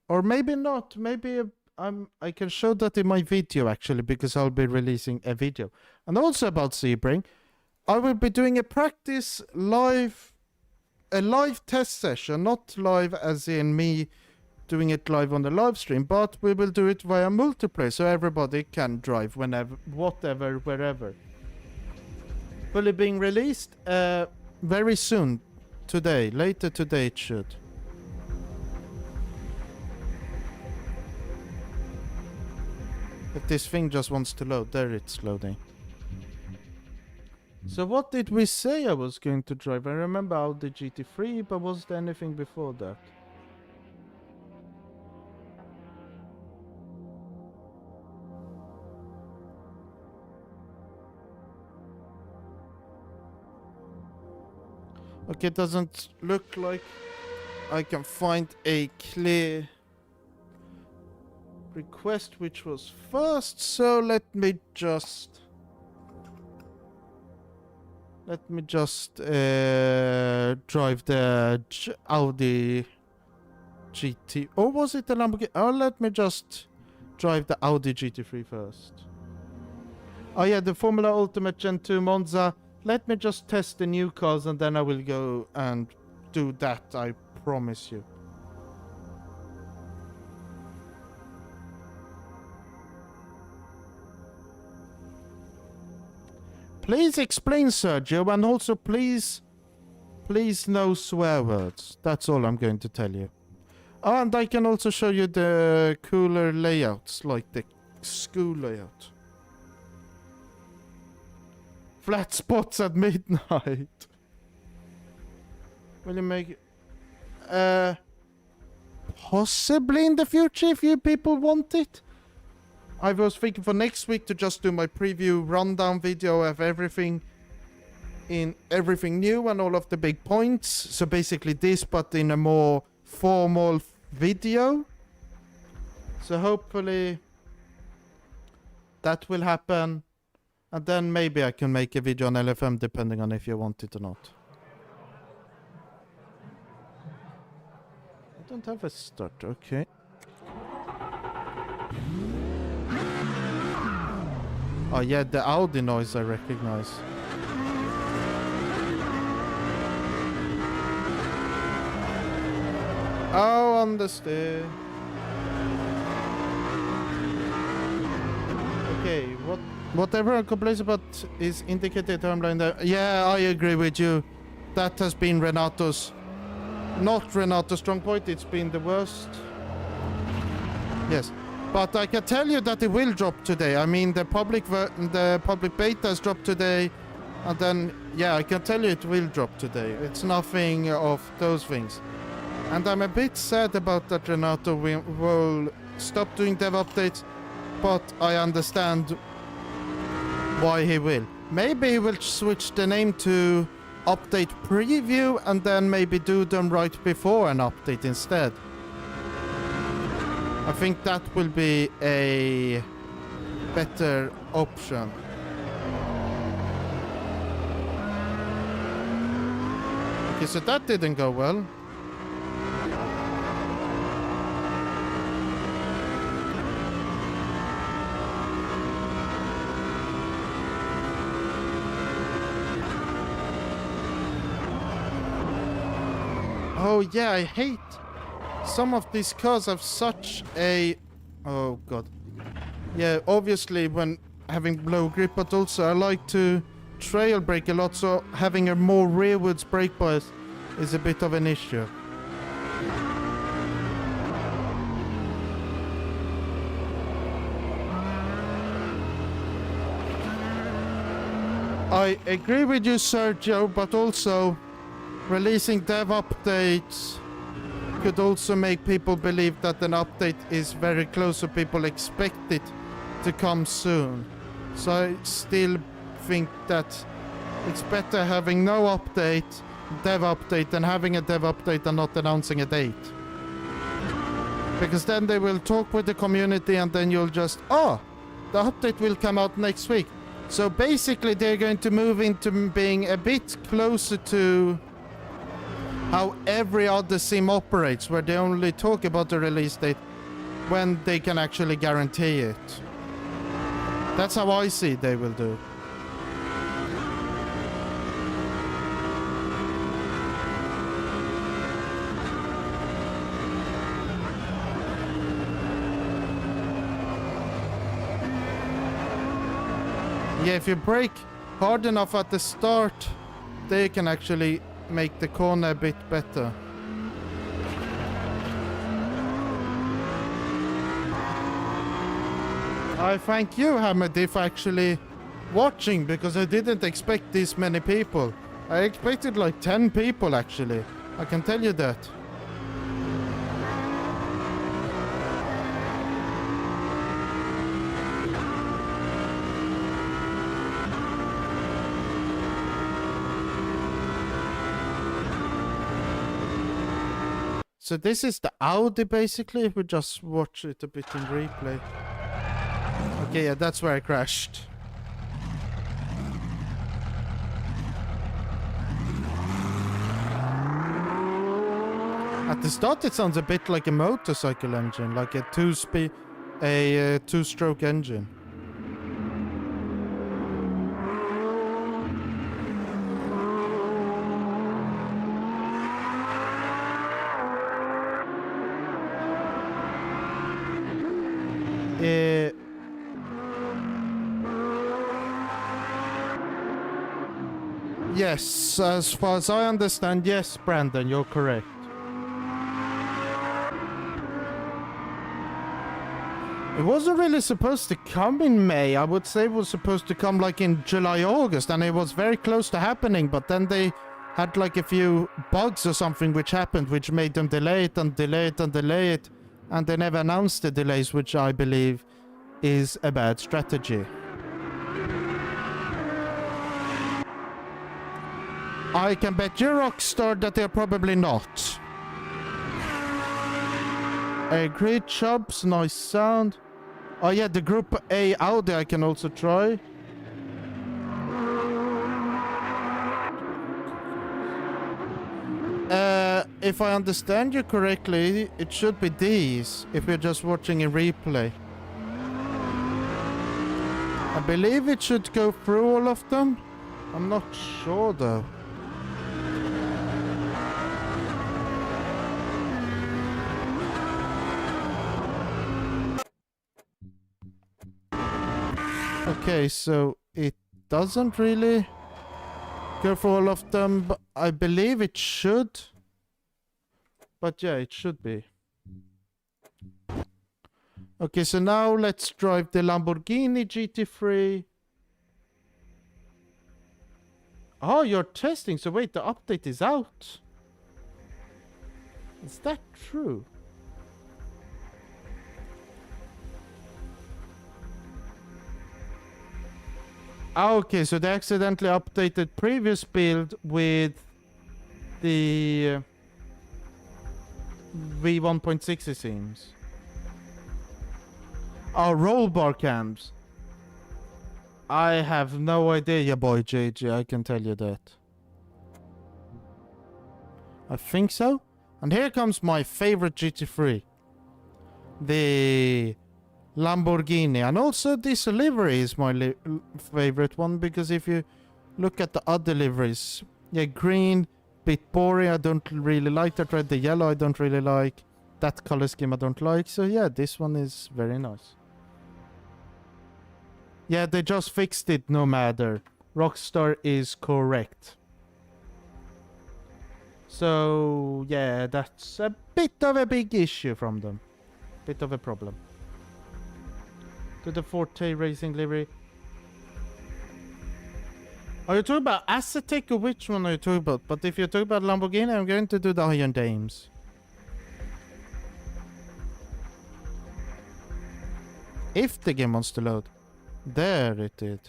A: Or maybe not. Maybe I can show that in my video, actually, because I'll be releasing a video. And also about Sebring, I will be doing a practice live... A live test session. Not live as in me doing it live on the live stream, but we will do it via multiplayer, so everybody can drive whenever, whatever, wherever. Fully being released very soon. Today. Later today it should. But this thing just wants to load. There it's loading. So what did we say I was going to drive? I remember Audi GT3, but was there anything before that? Okay, it doesn't look like I can find a clear request which was first, so let me just drive the Audi GT, or was it the Lamborghini? Oh, let me just drive the Audi GT3 first. Oh yeah, the Formula Ultimate Gen 2 Monza. Let me just test the new cars and then I will go and do that, I promise you. Please explain, Sergio, and also please no swear words. That's all I'm going to tell you. Oh, and I can also show you the cooler layouts, like the school layout. Flat spots at midnight. Will you make it? Possibly in the future if you people want it. I was thinking for next week to just do my preview rundown video of everything new and all of the big points. So basically this, but in a more formal video. So hopefully that will happen. And then maybe I can make a video on LFM depending on if you want it or not. I don't have a start, okay. Oh yeah, the Audi noise I recognize. Oh, understood. Okay, whatever I complain about is indicated timeline there. Yeah, I agree with you. That has been Renato's... Not Renato's strong point, it's been the worst. Yes. But I can tell you that it will drop today. I mean, the public beta has dropped today. And then, yeah, I can tell you it will drop today. It's nothing of those things. And I'm a bit sad about that Renato will stop doing dev updates. But I understand why he will. Maybe he will switch the name to update preview and then maybe do them right before an update instead. I think that will be a better option. Okay, so that didn't go well. Oh yeah, I hate some of these cars have such a... Oh god. Yeah, obviously when having low grip, but also I like to trail brake a lot, so having a more rearwards brake bias is a bit of an issue. I agree with you, Sergio, but also releasing dev updates could also make people believe that an update is very close, so people expect it to come soon. So I still think that it's better having no update, dev update, than having a dev update and not announcing a date. Because then they will talk with the community and then you'll just, oh, the update will come out next week. So basically they're going to move into being a bit closer to how every other sim operates, where they only talk about the release date when they can actually guarantee it. That's how I see they will do. Yeah, if you brake hard enough at the start, they can actually make the corner a bit better. I thank you, Hamadi, for actually watching, because I didn't expect this many people. I expected like 10 people actually. I can tell you that. So this is the Audi basically, if we just watch it a bit in replay. Okay, yeah, that's where I crashed. At the start it sounds a bit like a motorcycle engine, like a two-stroke engine. Yes, as far as I understand, yes, Brandon, you're correct. It wasn't really supposed to come in May. I would say it was supposed to come like in July, August, and it was very close to happening, but then they had like a few bugs or something which happened, which made them delay it and delay it and delay it, and they never announced the delays, which I believe is a bad strategy. I can bet you, Rockstar, that they're probably not. Great chops, nice sound. Oh yeah, the Group A Audi I can also try. If I understand you correctly, it should be these, if we're just watching a replay. I believe it should go through all of them. I'm not sure though. Okay, so it doesn't really go for all of them, but I believe it should. But yeah, it should be. Okay, so now let's drive the Lamborghini GT3. Oh, you're testing, so wait, the update is out. Is that true? Okay, so they accidentally updated previous build with the V1.6, it seems. Oh, roll bar cams. I have no idea, boy JJ, I can tell you that. I think so. And here comes my favorite GT3. The Lamborghini. And also this livery is my favorite one, because if you look at the other liveries, yeah, green, bit boring, I don't really like that. Red, the yellow I don't really like. That color scheme I don't like. So yeah, this one is very nice. Yeah, they just fixed it no matter. Rockstar is correct. So yeah, that's a bit of a big issue from them. Bit of a problem. To the Forte Racing livery. Are you talking about Aztec or which one are you talking about? But if you're talking about Lamborghini, I'm going to do the Iron Dames. If the game wants to load. There it did.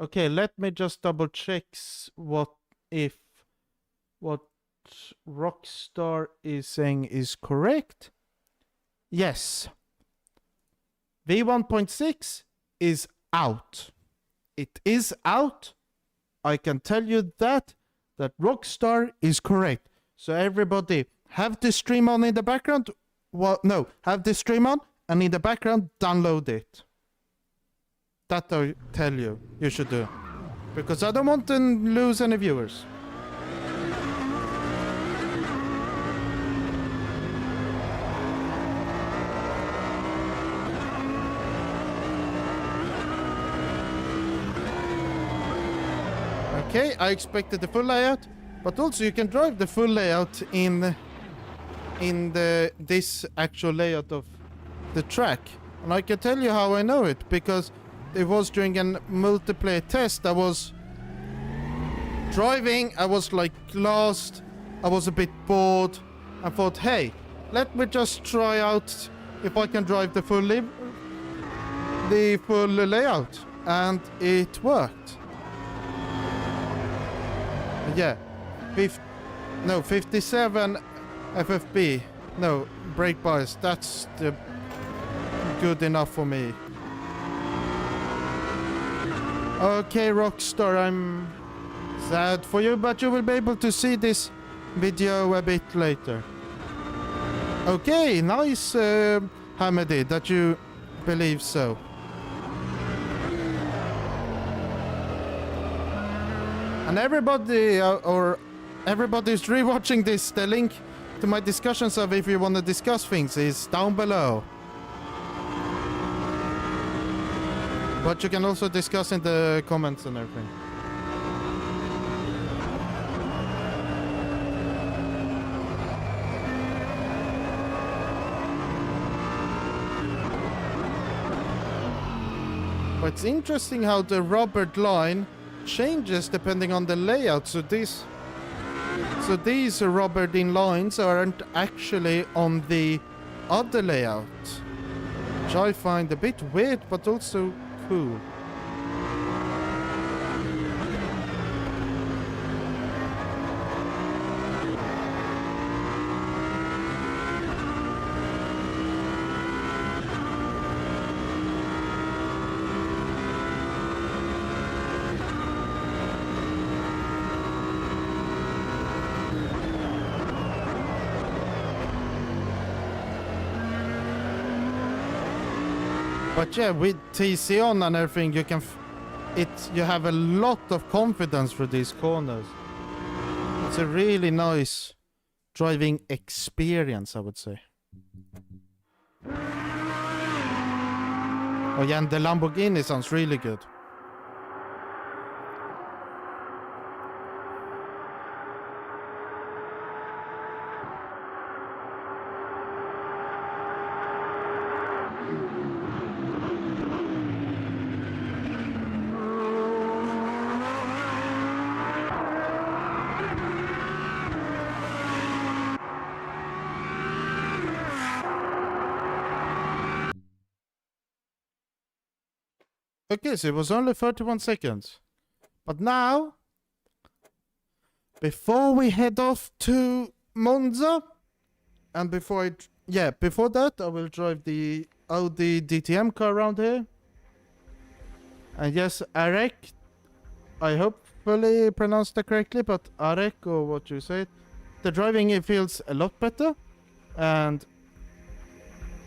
A: Okay, let me just double check what Rockstar is saying is correct. Yes. V1.6 is out. It is out. I can tell you that Rockstar is correct. So everybody have the stream on in the background. Well, no, have the stream on and in the background download it. That I tell you should do. Because I don't want to lose any viewers. Okay, I expected the full layout, but also you can drive the full layout in this actual layout of the track. And I can tell you how I know it, because it was during a multiplayer test. I was driving, I was like lost, I was a bit bored, I thought, hey, let me just try out if I can drive the full layout, and it worked. Yeah, 57 FFB, no, brake bias, that's good enough for me. Okay, Rockstar, I'm sad for you, but you will be able to see this video a bit later. Okay, nice, Hamidi, that you believe so. And everybody, everybody's rewatching this, the link to my discussion server if you want to discuss things is down below. But you can also discuss in the comments and everything. But it's interesting how the rubbered line changes depending on the layout. So these rubbered in lines aren't actually on the other layout, which I find a bit weird but also cool. But yeah, with TC on and everything, you can you have a lot of confidence for these corners. It's a really nice driving experience, I would say. Oh yeah, and the Lamborghini sounds really good. Okay, so it was only 31 seconds. But now, before we head off to Monza, and before that, I will drive the Audi DTM car around here. And yes, Arek, I hopefully pronounced that correctly, but Arek, or what you said, the driving, it feels a lot better. And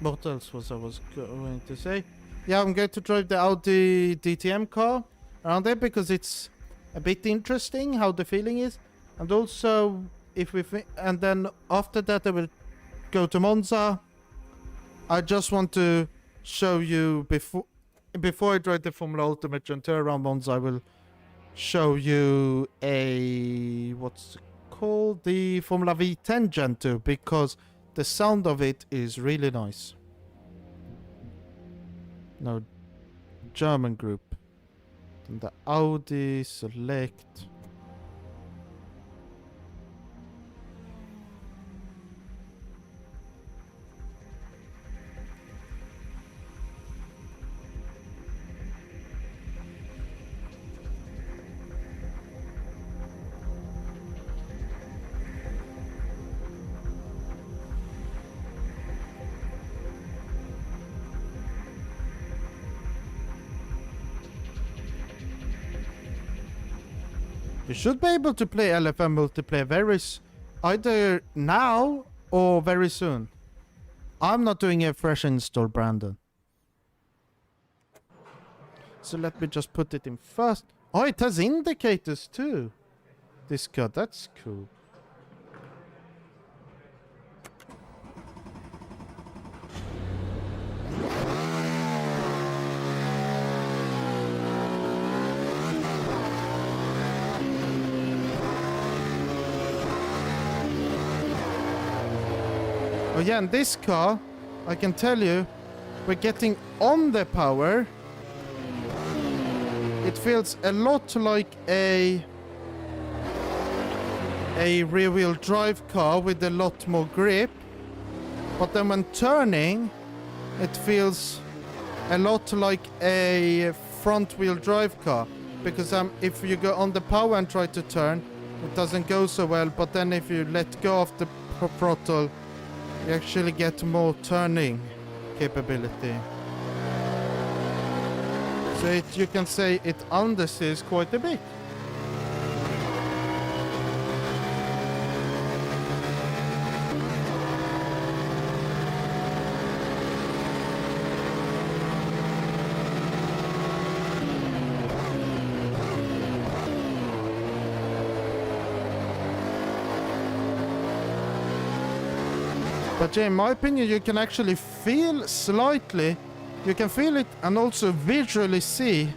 A: what else was I going to say? Yeah, I'm going to drive the Audi DTM car around there because it's a bit interesting how the feeling is. And also, and then after that I will go to Monza. I just want to show you before I drive the Formula Ultimate and tour around Monza, I will show you what's it called? The Formula V10 Gen 2, because the sound of it is really nice. No, German group. And the Audi Select. You should be able to play LFM multiplayer either now or very soon. I'm not doing a fresh install, Brandon. So let me just put it in first. Oh, it has indicators too. This card, that's cool. Oh yeah, and this car, I can tell you, we're getting on the power. It feels a lot like a rear-wheel drive car with a lot more grip. But then when turning, it feels a lot like a front-wheel drive car. Because if you go on the power and try to turn, it doesn't go so well. But then if you let go of the throttle, you actually get more turning capability. So you can say it understeers quite a bit. But yeah, in my opinion, you can actually feel slightly, you can feel it and also visually see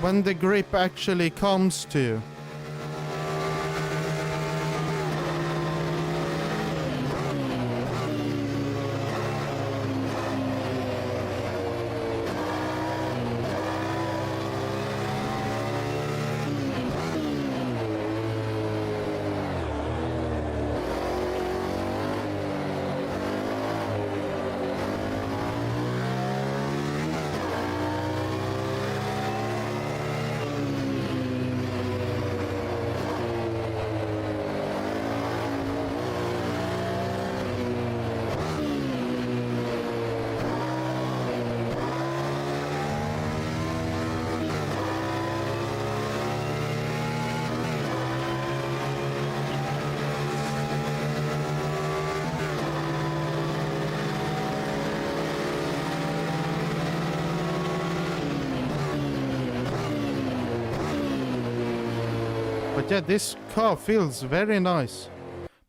A: when the grip actually comes to you. But yeah, this car feels very nice.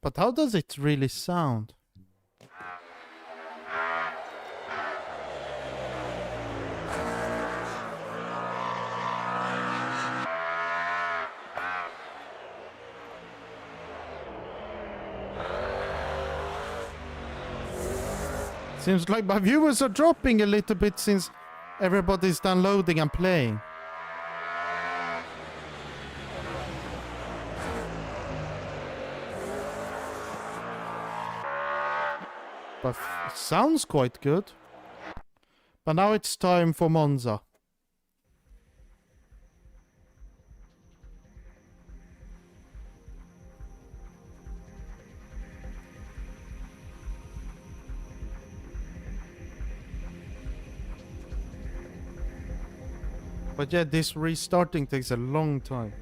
A: But how does it really sound? Seems like my viewers are dropping a little bit since everybody's downloading and playing. But it sounds quite good. But now it's time for Monza. But yeah, this restarting takes a long time.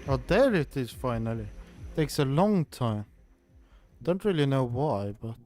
A: Oh, there it is finally. Takes a long time. Don't really know why, but...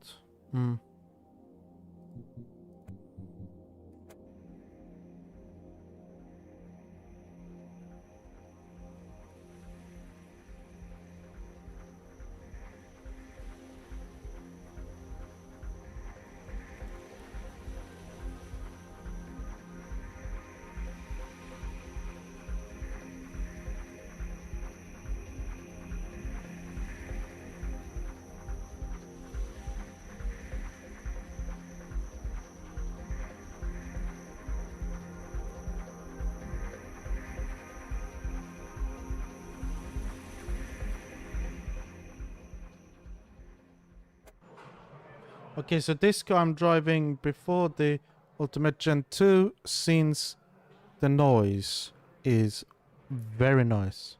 A: Okay, so this car I'm driving before the Ultimate Gen 2, since the noise is very nice.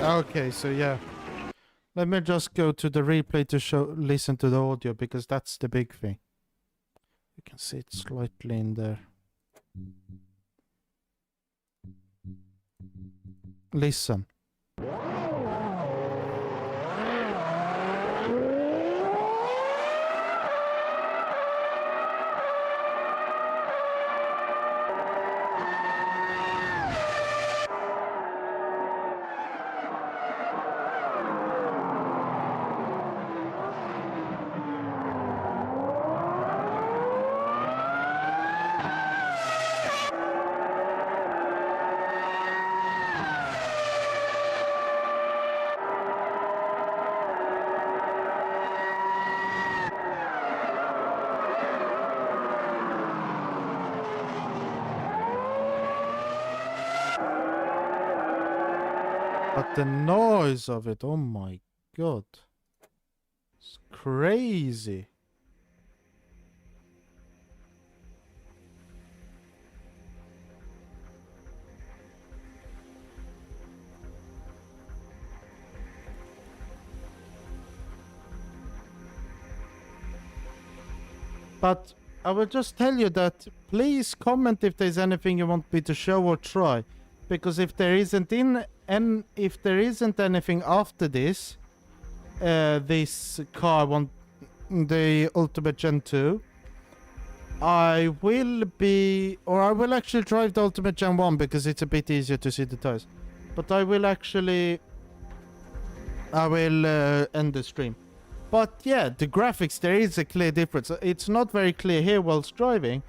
A: Okay, so yeah. Let me just go to the replay to listen to the audio, because that's the big thing. You can see it slightly in there. Listen. But the noise of it, oh my god. It's crazy. But I will just tell you that please comment if there's anything you want me to show or try. Because if there isn't anything after this, this car the Ultimate Gen 2, I will actually drive the Ultimate Gen 1 because it's a bit easier to see the tires. But I will end the stream. But yeah, the graphics, there is a clear difference. It's not very clear here whilst driving,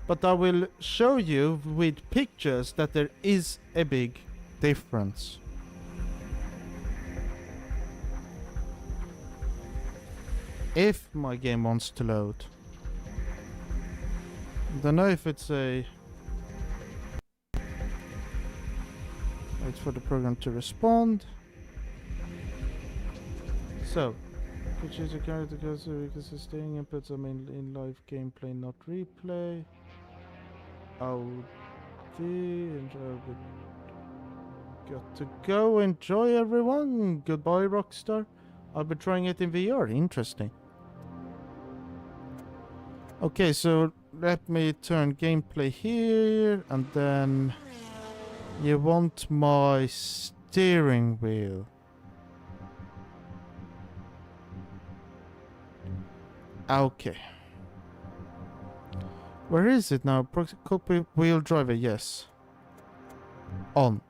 A: but I will show you with pictures that there is a big difference. If my game wants to load. I don't know if it's a... Wait for the program to respond. So, which is a character because staying inputs are mainly in live gameplay, not replay. Got to go. Enjoy, everyone. Goodbye, Rockstar. I'll be trying it in VR. Interesting. Okay, so let me turn gameplay here, and then you want my steering wheel. Okay. Where is it now? Cockpit wheel driver, yes. On.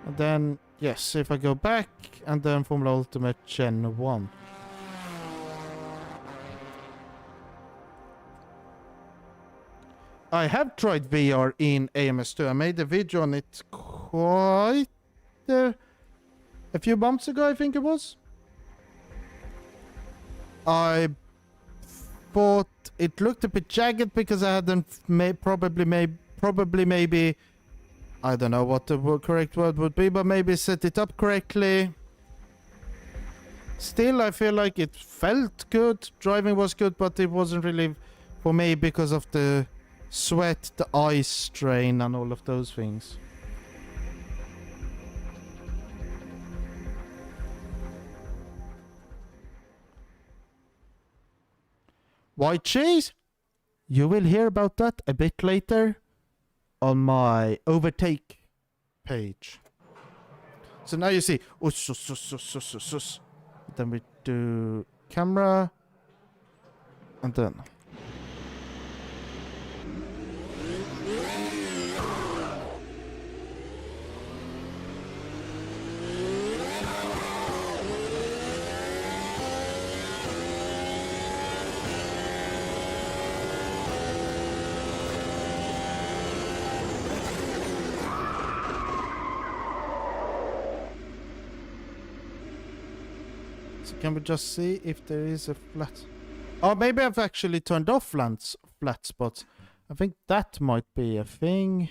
A: And then, yes, if I go back, and then Formula Ultimate Gen 1. I have tried VR in AMS2. I made a video on it quite a few months ago, I think it was. I thought it looked a bit jagged because I hadn't probably maybe I don't know what the correct word would be, but maybe set it up correctly. Still, I feel like it felt good. Driving was good, but it wasn't really for me because of the sweat, the eye strain, and all of those things. White cheese? You will hear about that a bit later on my overtake page. So now you see. Then we do camera. And then. So can we just see if there is a flat... Oh, maybe I've actually turned off flat spots. I think that might be a thing.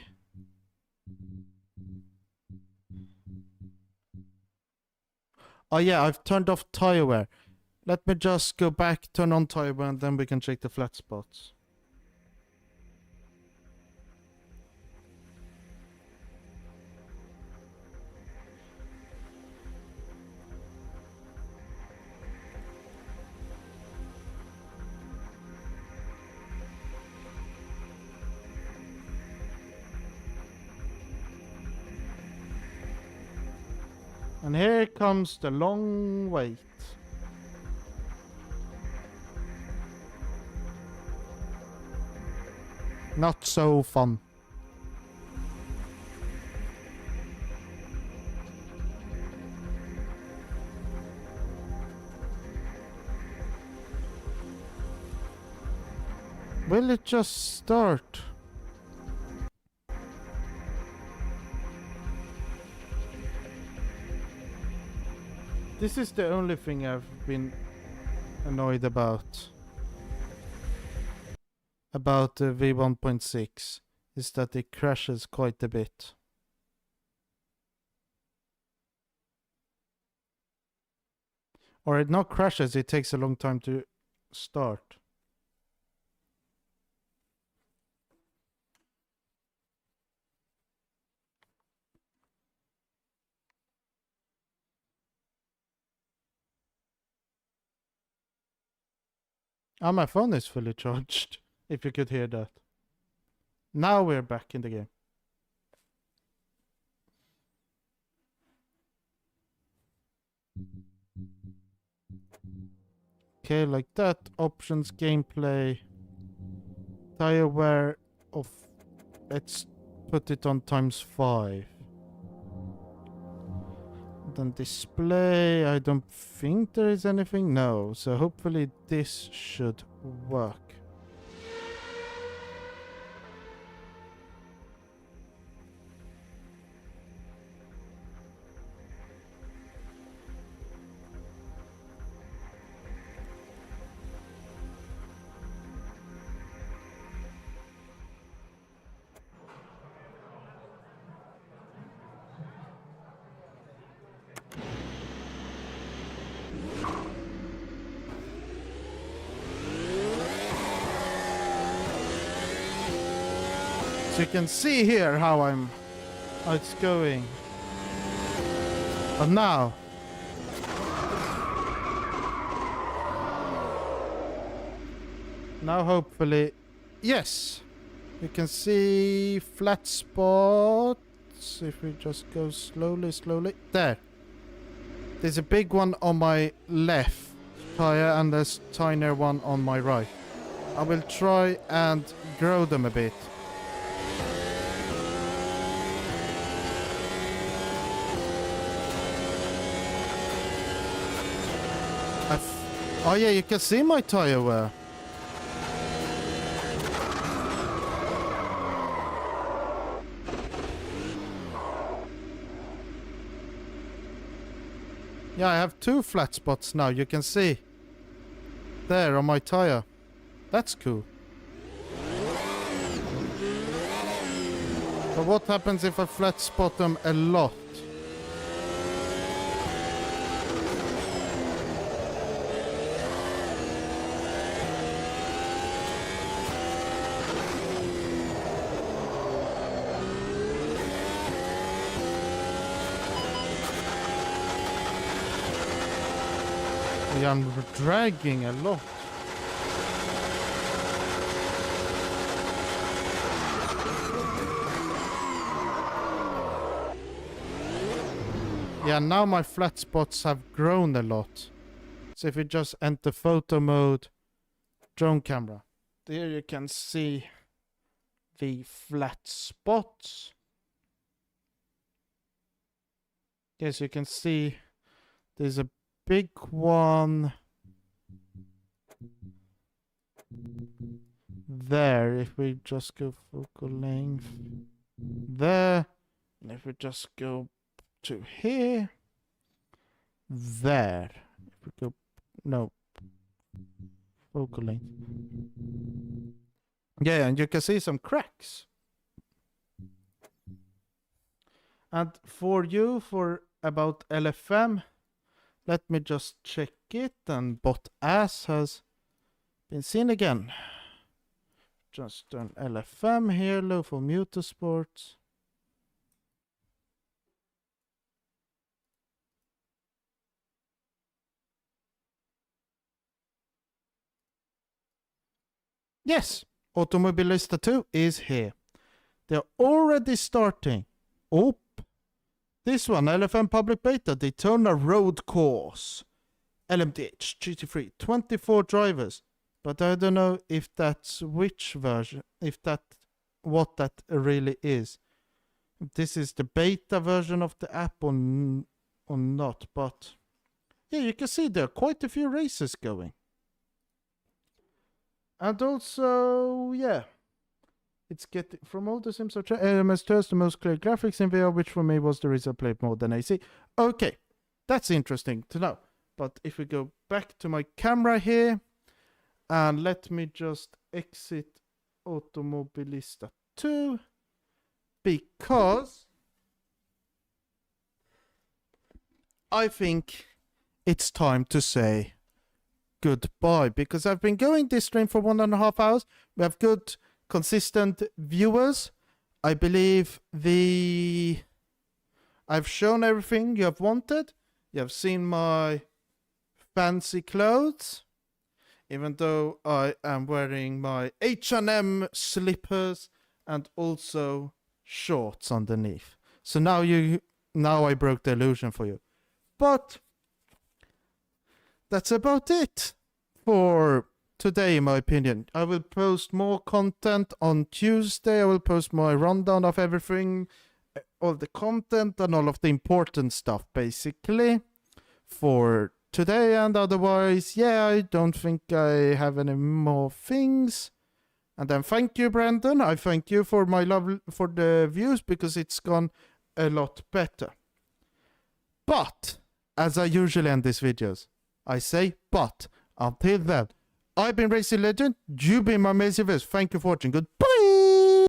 A: Oh yeah, I've turned off tire wear. Let me just go back, turn on tire wear, and then we can check the flat spots. And here comes the long wait. Not so fun. Will it just start? This is the only thing I've been annoyed about the V1.6 is that it crashes quite a bit. Or it not crashes, it takes a long time to start. Ah, my phone is fully charged, if you could hear that. Now we're back in the game. Okay, like that. Options, gameplay. Tire wear of... Let's put it on ×5. Then display, I don't think there is anything. No, so hopefully this should work. So you can see here how it's going. But now, hopefully, yes, you can see flat spots. If we just go slowly, there. There's a big one on my left tire and there's a tinier one on my right. I will try and grow them a bit. Oh yeah, you can see my tire wear. Yeah, I have 2 flat spots now, you can see. There on my tire. That's cool. But what happens if I flat spot them a lot? I'm dragging a lot. Yeah, now my flat spots have grown a lot. So if we just enter photo mode, drone camera. There you can see the flat spots. Yes, you can see there's a big one there. If we just go focal length there, and if we just go to here, there. If we go, no, focal length. Yeah, and you can see some cracks. And for you, for about LFM, let me just check it, and bot ass has been seen again. Just an LFM here, low for Motorsport. Yes, Automobilista 2 is here. They're already starting. Oh, this one, LFM Public Beta, Daytona Road Course. LMDH GT3, 24 drivers. But I don't know if that's which version, if that, what that really is. If this is the beta version of the app or not, but yeah, you can see there are quite a few races going. And also, yeah, it's getting from all the sims of AMS2 has the most clear graphics in VR, which for me was the reason I played more than AC. Okay, that's interesting to know. But if we go back to my camera here, and let me just exit Automobilista 2, because I think it's time to say goodbye, because I've been going this stream for 1.5 hours. We have good, consistent viewers. I believe I've shown everything you have wanted. You have seen my fancy clothes, even though I am wearing my H&M slippers and also shorts underneath. So now I broke the illusion for you. But that's about it for today, in my opinion. I will post more content on Tuesday. I will post my rundown of everything, all the content and all of the important stuff, basically, for today. And otherwise, yeah, I don't think I have any more things. And then thank you, Brandon. I thank you for my love for the views, because it's gone a lot better. But as I usually end these videos, I say, but until then, I've been Racing Legend, you've been my amazing viewers. Thank you for watching. Goodbye.